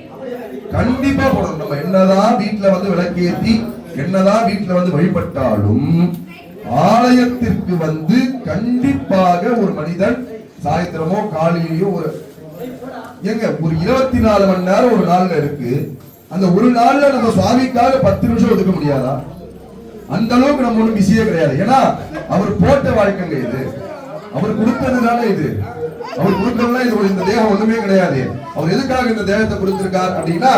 கண்டிப்பா போடணும். நம்ம என்னதான் வீட்டுல வந்து விளக்கேற்றி என்னதான் வீட்டுல வந்து வழிபட்டாலும் ஆலயத்திற்கு வந்து கண்டிப்பாக ஒரு மனிதன் சாயந்திரமோ காலையிலயோ ஒரு 24 மணி நேரம் ஒரு நாள்ல இருக்கு. அந்த ஒரு நாள்ல நம்ம சுவாமிக்காக 10 நிமிஷம் ஒதுக்க முடியாதா? அந்த அளவுக்கு நம்ம ஒண்ணும் பிஸியே கிடையாது. ஏன்னா அவர் போட்ட வாழ்க்கைங்க இது, அவர் கொடுத்ததுனால இது, அவர் கொடுத்ததுனால இது. இந்த தேகம் ஒண்ணுமே கிடையாது. அவர் எதுக்காக இந்த தேகத்தை கொடுத்திருக்கார் அப்படின்னா,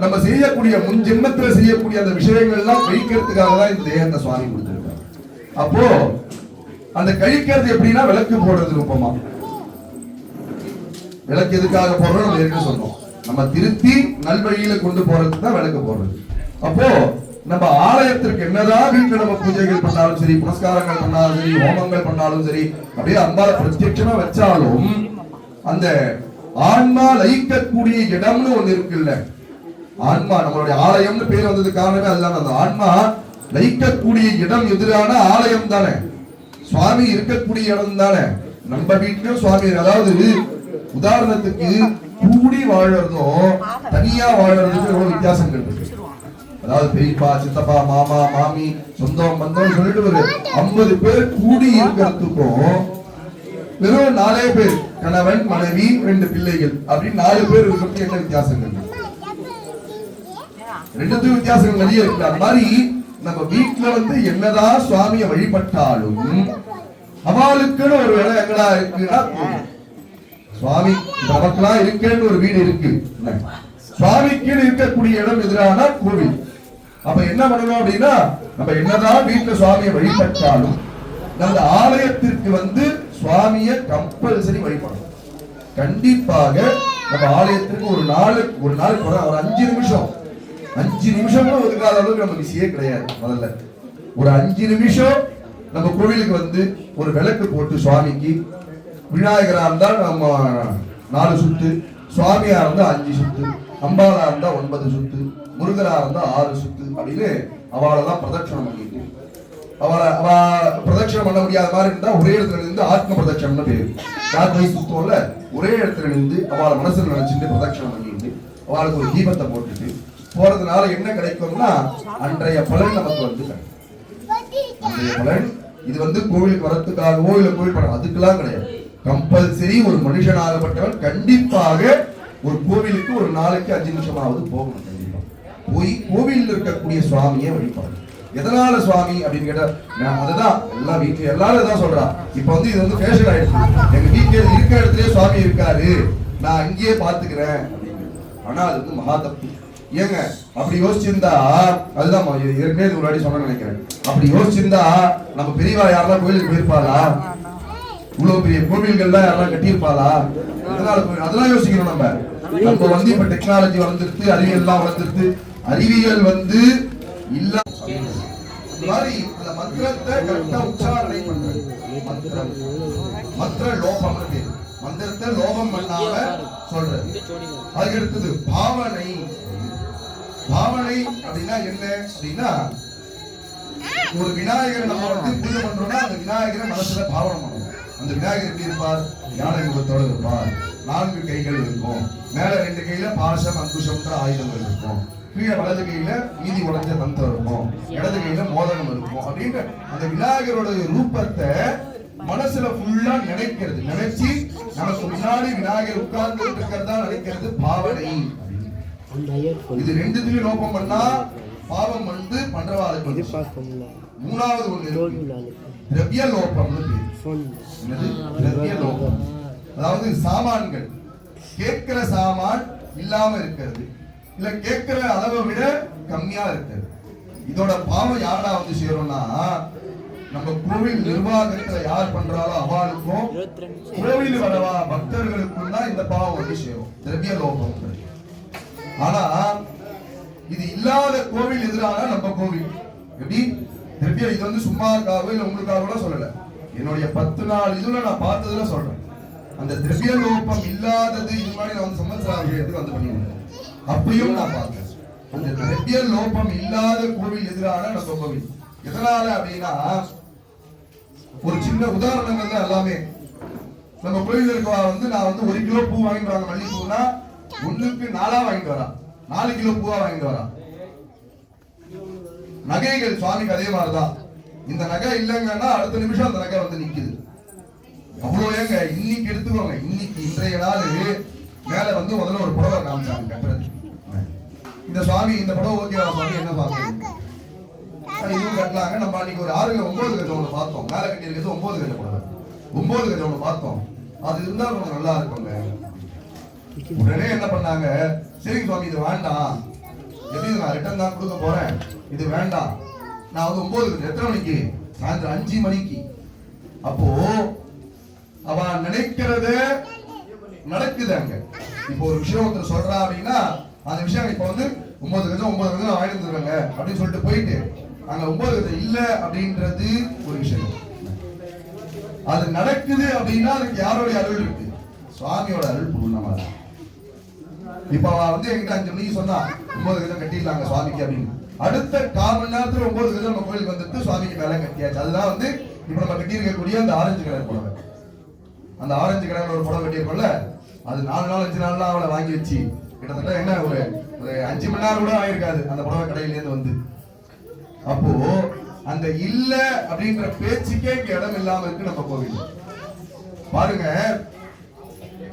நம்ம செய்யக்கூடிய முன் ஜென்மத்துல செய்யக்கூடிய அந்த விஷயங்கள் எல்லாம் கழிக்கிறதுக்காக தான் இந்த தேகத்தை சுவாமி கொடுத்திருக்கார். அப்போ அந்த கழிக்கிறது எப்படின்னா, விளக்கு போடுறது ரூபமா. விளக்கு எதுக்காக போடுறோம் நம்ம ஏற்கனவே சொன்னோம், நம்ம திருத்தி நல்வழியில கொண்டு போறதுக்கு தான் விளக்கு போடுறது. அப்போ நம்ம ஆலயத்திற்கு என்னதான் வீட்டுல நம்ம பூஜைகள் பண்ணாலும் சரி, புனஸ்காரங்கள் பண்ணாலும் சரி, ஹோமங்கள் பண்ணாலும் சரி, அப்படியே அம்பாளை பிரத்யட்சமா வச்சாலும் அந்த ஆன்மா லயிக்கக்கூடிய இடம்னு ஒண்ணு இருக்குல்ல. ஆன்மா நம்மளுடைய ஆலயம்னு பேர் வந்தது காரணமே அதுதான். அந்த ஆன்மா லயிக்கக்கூடிய இடம் எதிரான ஆலயம் தானே, சுவாமி இருக்கக்கூடிய இடம் தானே. நம்ம வீட்லயும் சுவாமி, அதாவது உதாரணத்துக்கு கூடி வாழறதும் தனியா வாழறதுக்கும் எவ்வளவு வித்தியாசங்கள் இருக்கு. அதாவது பெரியப்பா, சித்தப்பா, மாமா, மாமி, சொந்தம் பந்தம் சொல்லிட்டு ஒரு 50 பேர் கூடி இருக்கிறதுக்கும் வெறும் 4 பேர், கணவன் மனைவி 2 பிள்ளைகள் அப்படின்னு 4 பேர் இருக்கிறது என்ன வித்தியாசங்கள்? ரெண்டுத்துக்கும் வித்தியாசங்கள் நிறைய இருக்கு. அந்த மாதிரி நம்ம வீட்டுல வந்து என்னதான் சுவாமியை வழிபட்டாலும் அவளுக்குன்னு ஒரு இடம் எங்கடா இருக்குன்னா, சுவாமி நமக்கெல்லாம் இருக்கேன்னு ஒரு வீடு இருக்கு, சுவாமிக்கு இருக்கக்கூடிய இடம் எதிரான கோவில். அப்ப என்ன பண்ணணும் அப்படின்னா, நம்ம என்னதான் வீட்டுல சுவாமியை வழிபட்டாலும் அந்த ஆலயத்திற்கு வந்து சுவாமியை கம்பல்சரி வழிபடணும். கண்டிப்பாக நம்ம ஆலயத்திற்கு ஒரு நாளுக்கு ஒரு 5 நிமிஷம் கூட ஒதுக்காத அளவுக்கு நம்ம பிஸியே கிடையாது. முதல்ல ஒரு 5 நிமிஷம் நம்ம கோவிலுக்கு வந்து ஒரு விளக்கு போட்டு சுவாமிக்கு, விநாயகரா இருந்தா நம்ம 4 சுத்து, சுவாமியா இருந்தா 5 சுத்து, அம்பாலா இருந்தா 9 சுத்து, முருகரா இருந்தா 6 சுத்து அப்படின்னு அவளெல்லாம் பிரதட்சணம் பண்ணிட்டு, அவ பிரதட்சணம் பண்ண முடியாத மாதிரி இருந்தா ஒரே இடத்துல இருந்து ஆத்ம பிரதட்சணம்னு பேரு. யார் சுத்தம்ல ஒரே இடத்துல இருந்து அவளை மனசுல நினைச்சுட்டு பிரதட்சணம் பண்ணிட்டு அவளுக்கு ஒரு தீபத்தை போட்டுட்டு போறதுனால என்ன கிடைக்கும்னா அன்றைய பலன் நமக்கு வந்து அன்றைய பலன். இது வந்து கோவிலுக்கு வரத்துக்காகவோ இல்ல கோவில் படம் அதுக்கெல்லாம் கிடையாது. கம்பல்சரி ஒரு மனுஷனாகப்பட்டவன் கண்டிப்பாக ஒரு கோவிலுக்கு ஒரு நாளைக்கு 5 நிமிஷமாவது போகணும். கண்டிப்பா போய் கோவிலில் இருக்கக்கூடிய சுவாமியை வழிபடணும். எதனால சுவாமி அப்படின்னு கேட்டா, அதுதான் எல்லா வீட்லயும் எல்லாரும் இதான் சொல்றா. இப்ப வந்து இது வந்து ஃபேஷன் ஆயிடுச்சு. எங்க வீட்டுல இருக்கிற இடத்துலயே சுவாமி இருக்காரு, நான் இங்கேயே பாத்துக்கிறேன் அப்படின்னு. ஆனா அது வந்து மகா தப்பு. ஏங்க அப்படி யோசிச்சிருந்தா, அதுதான் ஏற்கனவே ஒரு வாட்டி சொன்ன நினைக்கிறேன், அப்படி யோசிச்சிருந்தா நம்ம பெரியவா யாரெல்லாம் கோயிலுக்கு போயிருப்பாளா? இவ்வளவு பெரிய கோவில்கள்லாம் யாரெல்லாம் கட்டியிருப்பாளா? அதெல்லாம் யோசிக்கணும். நம்ம வந்து இப்ப டெக்னாலஜி வளர்ந்துருச்சு, அறிவியல் எல்லாம் வளர்ந்துருச்சு. அறிவியல் வந்து இல்ல மாதிரி அந்த மந்திரத்தை கரெக்டா உச்சாரணை பண்றது. மந்திர லோபம் பேரு. மந்திரத்தை லோபம் பண்ணாம சொல்றது. அதுக்கு அடுத்தது பாவனை. பாவனை அப்படின்னா என்ன அப்படின்னா, ஒரு விநாயகர் நம்ம வந்து பூஜை பண்றோம்னா அந்த விநாயகரை மனசுல பாவனை பண்ணணும். அந்த விநாயகர் எப்படி இருப்பார்? யானை முகத்தோடு இருப்பார், 4 கைகள் இருக்கும், மேல 2 கையில பாசம் அங்குஷம்ன்ற ஆயுதங்கள் இருக்கும், கீழே வலது கையில மீதி உடைஞ்ச மந்திரம் இருக்கும், இடது கையில மோதகம் இருக்கும் அப்படின்ற அந்த விநாயகரோட ரூபத்தை மனசுல ஃபுல்லா நினைக்கிறது. நினைச்சு நமக்கு முன்னாடி விநாயகர் உட்கார்ந்து இருக்கிறதா நினைக்கிறது பாவனை. இது 2த்துலயும் லோபம் பண்ணா பாவம் வந்து பண்றவாளுக்கு. 3வது ஒண்ணு திரவிய லோபம்னு பேரு. திரவிய லோபம் அதாவது சாமான்கள், கேட்கிற சாமான் இல்லாம இருக்கிறது, இல்ல கேட்கிற அளவை விட கம்மியா இருக்கிறது. இதோட பாவம் யாரா வந்து சேரும்னா, நம்ம கோவில் நிர்வாகத்துல யார் பண்றாலோ அவளுக்கும் கோவில் வரவா பக்தர்களுக்கும் தான் இந்த பாவம் வந்து சேரும், திரவிய லோபம். ஆனா இது இல்லாத கோவில் எதிரான நம்ம கோவில் எப்படி திரவிய, இது வந்து சும்மாக்காக இல்ல உங்களுக்காக சொல்லல, என்னுடைய 10 நாள் இதுல நான் பார்த்ததுல சொல்றேன். அந்த திரவிய லோபம் இல்லாதது இது மாதிரி நான் வந்து சம்பத்சராஜத்துக்கு வந்து பண்ணிருந்தேன். அப்பயும் நான் பார்த்தேன். அந்த திரவிய லோபம் இல்லாத கோவில் எதிரான நம்ம கோவில். எதனால அப்படின்னா, ஒரு சின்ன உதாரணங்கள் தான் எல்லாமே. நம்ம கோயில் இருக்கவா வந்து நான் வந்து 1 கிலோ பூ வாங்கிட்டு வாங்க, மல்லிகைப்பூனா 1க்கு 4 வாங்கிட்டு வரா, 4 கிலோ பூவா வாங்கிட்டு வரா. நகைகள் சுவாமிக்கு அதே மாதிரிதான். இந்த நகை இல்லைங்கன்னா அடுத்த நிமிஷம் அந்த நகை வந்து நிக்குது. அவ்வளவு ஏங்க இன்னைக்கு எடுத்துக்கோங்க. இன்னைக்கு இன்றைய நாள் மேல வந்து முதல்ல ஒரு புடவை காமிச்சாங்க கட்டுறது. இந்த சுவாமி இந்த புடவை ஓகேவா சுவாமி, என்ன பாக்குறீங்க? இதுவும் கட்டலாங்க. நம்ம அன்னைக்கு ஒரு 6 9 கஜம் ஒண்ணு பார்த்தோம். மேல கட்டி இருக்கிறது 9 கஜம் புடவை, 9 கஜம் ஒண்ணு பார்த்தோம். அது இருந்தா கொஞ்சம் நல்லா இருக்குங்க. உடனே என்ன பண்ணாங்க, சரிங்க சுவாமி இது வேண்டாம், எப்படி நான் ரிட்டர்ன் தான் கொடுக்க போறேன், இது வேண்டாம், நான் வந்து 9 எத்தனை மணிக்கு? சாயந்தரம் 5 மணிக்கு. அப்போ அவ நினைக்கிறத நடக்குது அங்க. இப்போ ஒரு விஷயம் ஒருத்தர் சொல்றா அப்படின்னா அந்த விஷயம் இப்ப வந்து 9 கஜம் வாங்கிட்டு வந்துருவாங்க அப்படின்னு சொல்லிட்டு போயிட்டு அங்க 9 கஜம் இல்ல அப்படின்றது ஒரு விஷயம். அது நடக்குது அப்படின்னா அதுக்கு யாரோட அருள் இருக்கு? சுவாமியோட அருள் பூர்ணமா. இப்ப அவ வந்து என்கிட்ட 5 மணிக்கு சொன்னா 9 கஜம் கட்டிடலாங்க சுவாமிக்கு அப்படின்னு. அடுத்த 1/4 மணி நேரத்துல 9 கஜம் நம்ம கோயிலுக்கு வந்துட்டு சுவாமிக்கு மேல கட்டியாச்சு. அதுதான் வந்து இப்ப நம்ம கட்டி இருக்கக்கூடிய அந்த ஆரஞ்சு கலர் புடவை. அந்த ஆரஞ்சு கலர்ல ஒரு புடவை கட்டியிருக்கோம்ல, அது 4 நாள் 5 நாள்லாம் அவளை வாங்கி வச்சு கிட்டத்தட்ட என்ன ஒரு 5 மணி நேரம் கூட ஆயிருக்காது அந்த புடவை கடையில இருந்து வந்து. அப்போ அந்த இல்ல அப்படின்ற பேச்சுக்கே இங்க இடம் இல்லாம இருக்கு நம்ம கோவில். பாருங்க,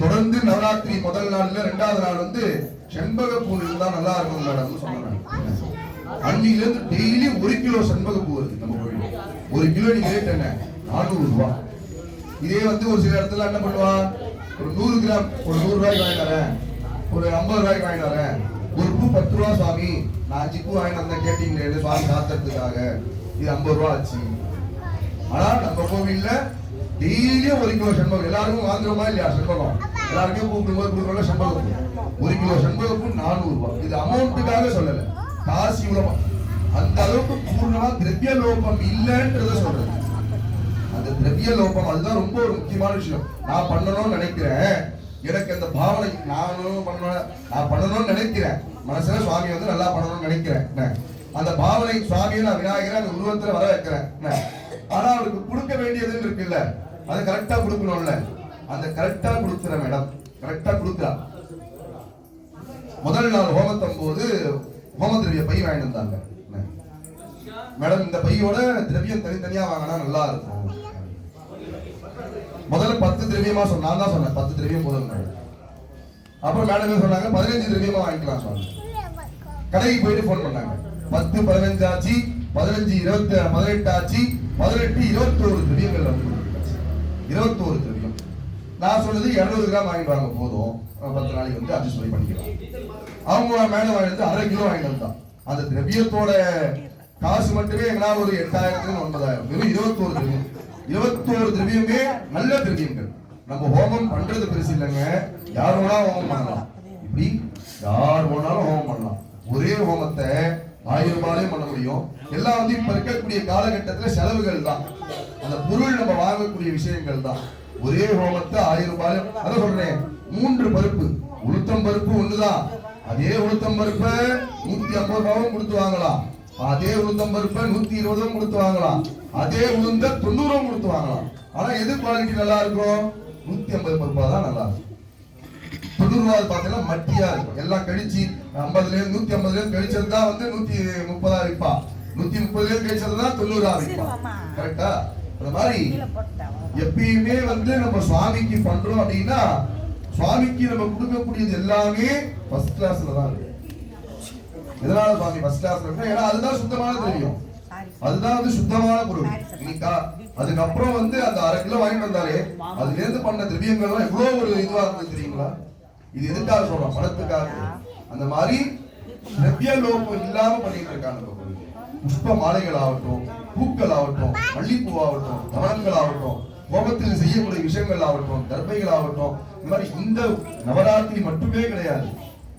தொடர்ந்து நவராத்திரி முதல் நாள்ல 2வது நாள் வந்து செண்பக பூ இருந்தா நல்லா இருக்கும் மேடம் சொன்னாங்க. அன்னில இருந்து டெய்லி 1 கிலோ செண்பக பூ வருது நம்ம கோவில். 1 கிலோ நீங்க ரேட் என்ன? 400 ரூபாய். இதே வந்து ஒரு சில இடத்துல என்ன பண்ணுவா, ஒரு 100 கிராம் ஒரு 100 ரூபாய்க்கு வாங்கிட்டு வரேன், ஒரு 50 ரூபாய்க்கு வாங்கிட்டு வரேன், ஒரு பூ 10 ரூபா சுவாமி நான் 5 பூ வாங்கிட்டு வந்தேன் கேட்டீங்களே சுவாமி சாத்துறதுக்காக, இது 50 ரூபா ஆச்சு. ஆனா நம்ம கோவில்ல டெய்லியும் 1 கிலோ செண்பகம் எல்லாருக்கும் வாங்குறோமா இல்லையா? செண்பகம் எல்லாருக்கும் கூப்பிடும்போது கொடுக்குறோம் செண்பகம். 1 கிலோ செண்பகப்பூ 400 ரூபாய். இது அமௌண்ட்டுக்காக சொல்லல, காசு இவ்வளவு. அந்த அளவுக்கு பூர்ணமா திரவிய லோபம் இல்லைன்றத சொல்றது. அந்த திரவிய லோபம் அதுதான் ரொம்ப ஒரு முக்கியமான விஷயம். நான் பண்ணணும்னு நினைக்கிறேன், எனக்கு அந்த பாவனை நான் பண்ணணும்னு நினைக்கிறேன், மனசுல சுவாமி வந்து நல்லா பண்ணணும்னு நினைக்கிறேன். அந்த பாவனை சுவாமியை நான் விநாயகரை அந்த உருவத்துல வர வைக்கிறேன். ஆனா அவருக்கு கொடுக்க வேண்டியதுன்னு இருக்குல்ல, அதை கரெக்டா கொடுக்கணும்ல. அந்த கரெக்டா கொடுக்குற மேடம் கரெக்டா கொடுக்குறா. முதல் நாள் ஹோமத்தம் போது ஹோம திரவிய பை வாங்கிட்டு வந்தாங்க. மேடம் இந்த பையோட திரவியம் தனித்தனியா வாங்கினா நல்லா இருக்கும். முதல்ல 10 திரவியமா நான் தான் சொன்னேன் 10 திரவியம் போதும். அப்புறம் மேடம் சொன்னாங்க 15 திரவியமா வாங்கிக்கலாம் சொன்னாங்க. கடைக்கு போயிட்டு போன் பண்ணாங்க, 10 15 ஆச்சு, 15 20 18 ஆச்சு, 18 21 திரவியங்கள் வந்து 21 திரவியம். நான் சொன்னது 200 கிராம் வாங்கிட்டு வாங்க போதும், 10 நாளைக்கு வந்து அட்ஜஸ்ட் பண்ணி பண்ணிக்கலாம். அவங்க மேடம் வாங்கிட்டு 1/2 கிலோ வாங்கிட்டு வந்தான். அந்த திரவியத்தோட காசு மட்டுமே எங்கன்னா ஒரு 8000 9,000. வெறும் 21 திரவியம். 21 திரவியமே நல்ல திரவியங்கள். நம்ம ஹோமம் பண்றது பெருசு இல்லைங்க, யார் வேணாலும் ஹோமம் பண்ணலாம். இப்படி யார் வேணாலும் ஹோமம் பண்ணலாம். ஒரே ஹோமத்தை 1000 ரூபாயிலையும் பண்ண முடியும். எல்லாம் வந்து இப்ப இருக்கக்கூடிய காலகட்டத்துல செலவுகள் தான், அந்த பொருள் நம்ம வாங்கக்கூடிய விஷயங்கள் தான். ஒரே ஹோமத்தை 1000 ரூபாய். அதான் சொல்றேன், 3 பருப்பு உளுத்தம் பருப்பு ஒண்ணுதான். அதே உளுத்தம் பருப்பை 150 ரூபாயும் கொடுத்து வாங்கலாம், அதே உளுத்தம் பருப்பை 120 கொடுத்து வாங்கலாம், அதே உளுந்த 90 கொடுத்து வாங்கலாம். ஆனா எது குவாலிட்டி நல்லா இருக்கும்? 150 பருப்பா தான் நல்லா இருக்கும். 90 ரூபாய் பாத்தீங்கன்னா மட்டியா இருக்கும். எல்லாம் கழிச்சு 50ல 150ல கழிச்சது தான் வந்து 130 விற்பா, 130ல கழிச்சது தான் 90 விற்பா. கரெக்டா? அந்த மாதிரி எப்பயுமே வந்து நம்ம சுவாமிக்கு பண்றோம் அப்படின்னா சுவாமிக்கு நம்ம கொடுக்கக்கூடியது எல்லாமே ஃபர்ஸ்ட் கிளாஸ்ல தான் இருக்கு. எதனால சுவாமி ஃபர்ஸ்ட் கிளாஸ்ல இருக்கு? ஏன்னா அதுதான் சுத்தமான திரவியம், அதுதான் வந்து சுத்தமான பொருள். இன்னைக்கா அதுக்கப்புறம் வந்து அந்த 1/2 கிலோ வாங்கிட்டு வந்தாலே அதுல இருந்து பண்ண திரவியங்கள்லாம் எவ்வளவு ஒரு இதுவா இருந்தது தெரியுங்களா? இது எதுக்காக சொல்றோம்? பணத்துக்காக. அந்த மாதிரி திரவிய லோகம் இல்லாம பண்ணிட்டு இருக்காங்க. புஷ்ப மாலைகள் ஆகட்டும், பூக்கள் ஆகட்டும், மல்லிப்பூ ஆகட்டும், தவணங்கள் ஆகட்டும், ஹோமத்தில் செய்யக்கூடிய விஷயங்கள் ஆகட்டும், தர்பைகள் ஆகட்டும், இந்த மாதிரி இந்த நவராத்திரி மட்டுமே கிடையாது,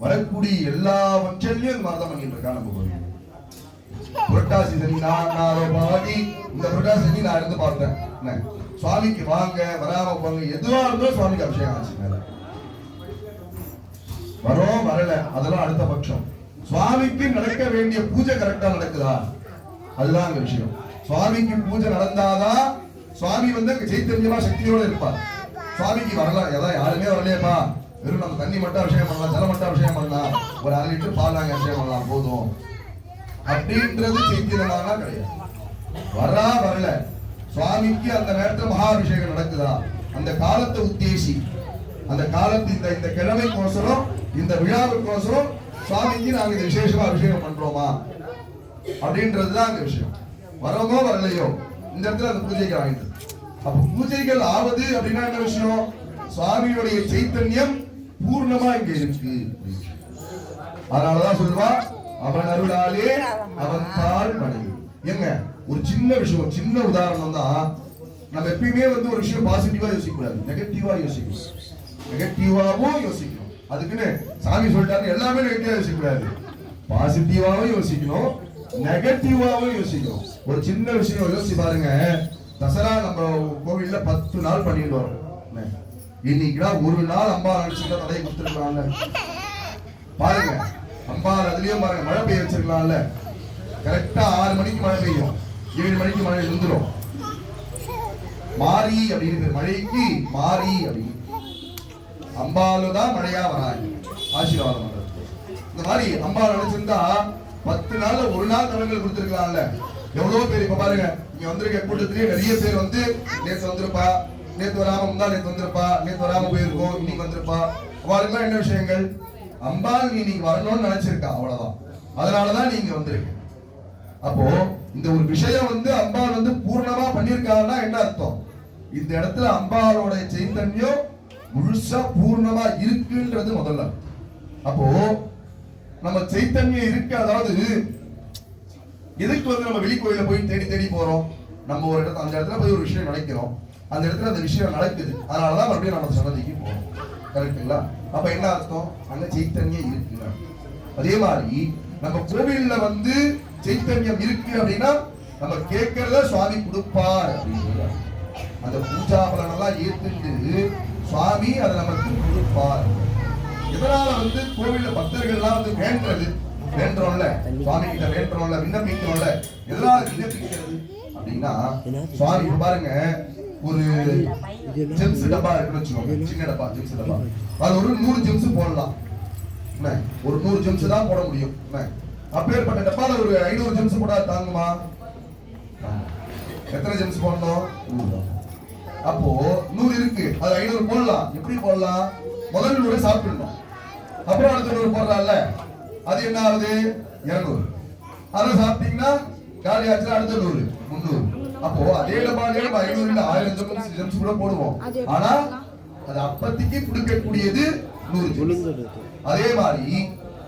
வரக்கூடிய எல்லாவற்றிலையும் இந்த மாதிரி தான் பண்ணிட்டு இருக்காங்க நம்ம கோவில். புரட்டாசி சனி நான் பாடி இந்த புரட்டாசி சனி நான் இருந்து பார்த்தேன். சுவாமிக்கு வாங்க வராம போங்க எதுவா இருந்தாலும் சுவாமிக்கு அபிஷேகம் ஆச்சு. மேல வரோம் வரல அதெல்லாம் அடுத்த பட்சம். சுவாமிக்கு நடக்க வேண்டிய பூஜை கரெக்டா நடக்குதா? அதுதான் அந்த விஷயம். சுவாமிக்கு பூஜை நடந்தாதான் சுவாமி வந்து அங்க சைத்தன்யமா சக்தியோட இருப்பார். சுவாமிக்கு வரலாம் ஏதாவது யாருமே வரலையப்பா, வெறும் நம்ம தண்ணி மட்டும் அபிஷேகம் பண்ணலாம், ஜலம் மட்டும் அபிஷேகம் பண்ணலாம், ஒரு 1/2 லிட்டர் பால் நாங்க அபிஷேகம் பண்ணலாம் போதும் அப்படின்றது சைத்தன்யமாக கிடையாது. வரல சுவாமிக்கு அந்த நேரத்தில் மகாபிஷேகம் நடக்குதா? அந்த காலத்தை உத்தேசி, அந்த காலத்து இந்த கிழமைக்கோசரம் இந்த விழாவுக்கோசரம் சுவாமிக்கு நாங்க இந்த விசேஷமா அபிஷேகம் பண்றோமா அப்படின்றதுதான் அந்த விஷயம். வரமோ வரலையோ இந்த இடத்துல அந்த பூஜைகள் ஆகிட்டு. அப்ப பூஜைகள் ஆவது அப்படின்னா என்ன விஷயம்? சுவாமியுடைய சைத்தன்யம் பூர்ணமா இங்க இருக்கு. அதனாலதான் சொல்லுவா அவன் அருளாலே அவன் தாழ் மனை. எங்க ஒரு சின்ன விஷயம், சின்ன உதாரணம் தான். நம்ம எப்பயுமே வந்து ஒரு விஷயம் பாசிட்டிவா யோசிக்க கூடாது, நெகட்டிவா யோசிக்கணும். நெகட்டிவாவும் யோசிக்கணும். அதுக்குன்னு சாமி சொல்லிட்டாரு எல்லாமே நெகட்டிவா யோசிக்க கூடாது, பாசிட்டிவாவும் யோசிக்கணும், நெகட்டிவாவும் யோசிக்கணும். ஒரு சின்ன விஷயம் யோசிச்சு பாருங்க. தசரா நம்ம கோவில்ல 10 நாள் பண்ணிட்டு வரோம். இன்னைக்குடா ஒரு நாள் அம்பாள் அழைச்சிட்டா தடையை கொடுத்துருக்கலாம்ல. பாருங்க அம்பாள் அதுலயும் பாருங்க மழை பெய்ய வச்சிருக்கலாம்ல. கரெக்டா 6 மணிக்கு மழை பெய்யும், 7 மணிக்கு மழை நின்றுடும். மாறி அப்படின்னு மழைக்கு மாறி அப்படின்னு அம்பாலுதான் மழையா வராது ஆசீர்வாதம் பண்றது. இந்த மாதிரி அம்பாள் நினைச்சிருந்தா 10 நாள்ல ஒரு நாள் தடங்கள் கொடுத்துருக்கலாம்ல. எவ்வளவு பேர் இப்ப பாருங்க இங்க வந்திருக்க கூட்டத்திலேயே நிறைய பேர் வந்து நேற்று வந்திருப்பா, நேற்று வராம முந்தா நேற்று வந்திருப்பா, நேற்று வராம போயிருக்கோம், இன்னைக்கு வந்திருப்பா. அவளுக்குலாம் என்ன விஷயங்கள்? அம்பாள் நீ இன்னைக்கு வரணும்னு நினைச்சிருக்கா, அவ்வளவுதான். அதனாலதான் நீங்க வந்திருக்க. அப்போ இந்த ஒரு விஷயம் வந்து அம்பாள் வந்து பூர்ணமா பண்ணிருக்காங்கன்னா என்ன அர்த்தம்? இந்த இடத்துல அம்பாளோட சைத்தன்யம் முழுசா பூர்ணமா இருக்குன்றது முதல்ல. அப்போ நம்ம சைத்தன்யம் இருக்கு. அதாவது எதுக்கு வந்து நம்ம வெளிக்கோயில போய் தேடி தேடி போறோம்? நம்ம ஒரு இடத்துல அந்த இடத்துல போய் ஒரு விஷயம் நினைக்கிறோம், அந்த இடத்துல அந்த விஷயம் நடக்குது, அதனாலதான் மறுபடியும் நம்ம சன்னதிக்கு போறோம். கரெக்டுங்களா? அப்ப என்ன அர்த்தம்? அங்க சைத்தன்யம் இருக்கு. அதே மாதிரி நம்ம கோவில்ல வந்து சைத்தன்யம் இருக்கு அப்படின்னா நம்ம கேட்கறத சுவாமி கொடுப்பார் அப்படின்னு அந்த பூஜா பலனெல்லாம் ஏத்துட்டு சுவாமி அதை நமக்கு கொடுப்பார். இதனால வந்து கோவில்ல பக்தர்கள்லாம் வந்து வேண்டுறோம்ல, சுவாமி கிட்ட வேண்டுறோம்ல, விண்ணப்பிக்கிறோம்ல. எதனால விண்ணப்பிக்கிறது அப்படின்னா சுவாமி பாருங்க, ஒரு ஜெம்ஸ் டப்பா இருக்குன்னு வச்சுக்கோங்க, சின்ன டப்பா ஜெம்ஸ் டப்பா, அது ஒரு 100 ஜெம்ஸ் போடலாம். ஒரு 100 ஜெம்ஸ் தான் போட முடியும். அப்பேற்பட்ட டப்பால ஒரு 500 ஜெம்ஸ் போட்டா தாங்குமா? எத்தனை ஜெம்ஸ் போடணும்? 100. அப்போ 100 இருக்கு, அது 500 போடலாம். எப்படி போடலாம்? முதல் 100 சாப்பிடணும், அப்புறம் அடுத்த 100 போடுறான்ல, அது என்ன ஆகுது? 200. அதை சாப்பிட்டீங்கன்னா காலி ஆச்சுன்னா அடுத்த 100 300. அப்போ அதே டப்பாலே 500 இல்ல 1000 ஜெம்ஸ் கூட போடுவோம். ஆனா அது அப்பத்திக்கு கொடுக்கக்கூடியது 100 ஜெம்ஸ். அதே மாதிரி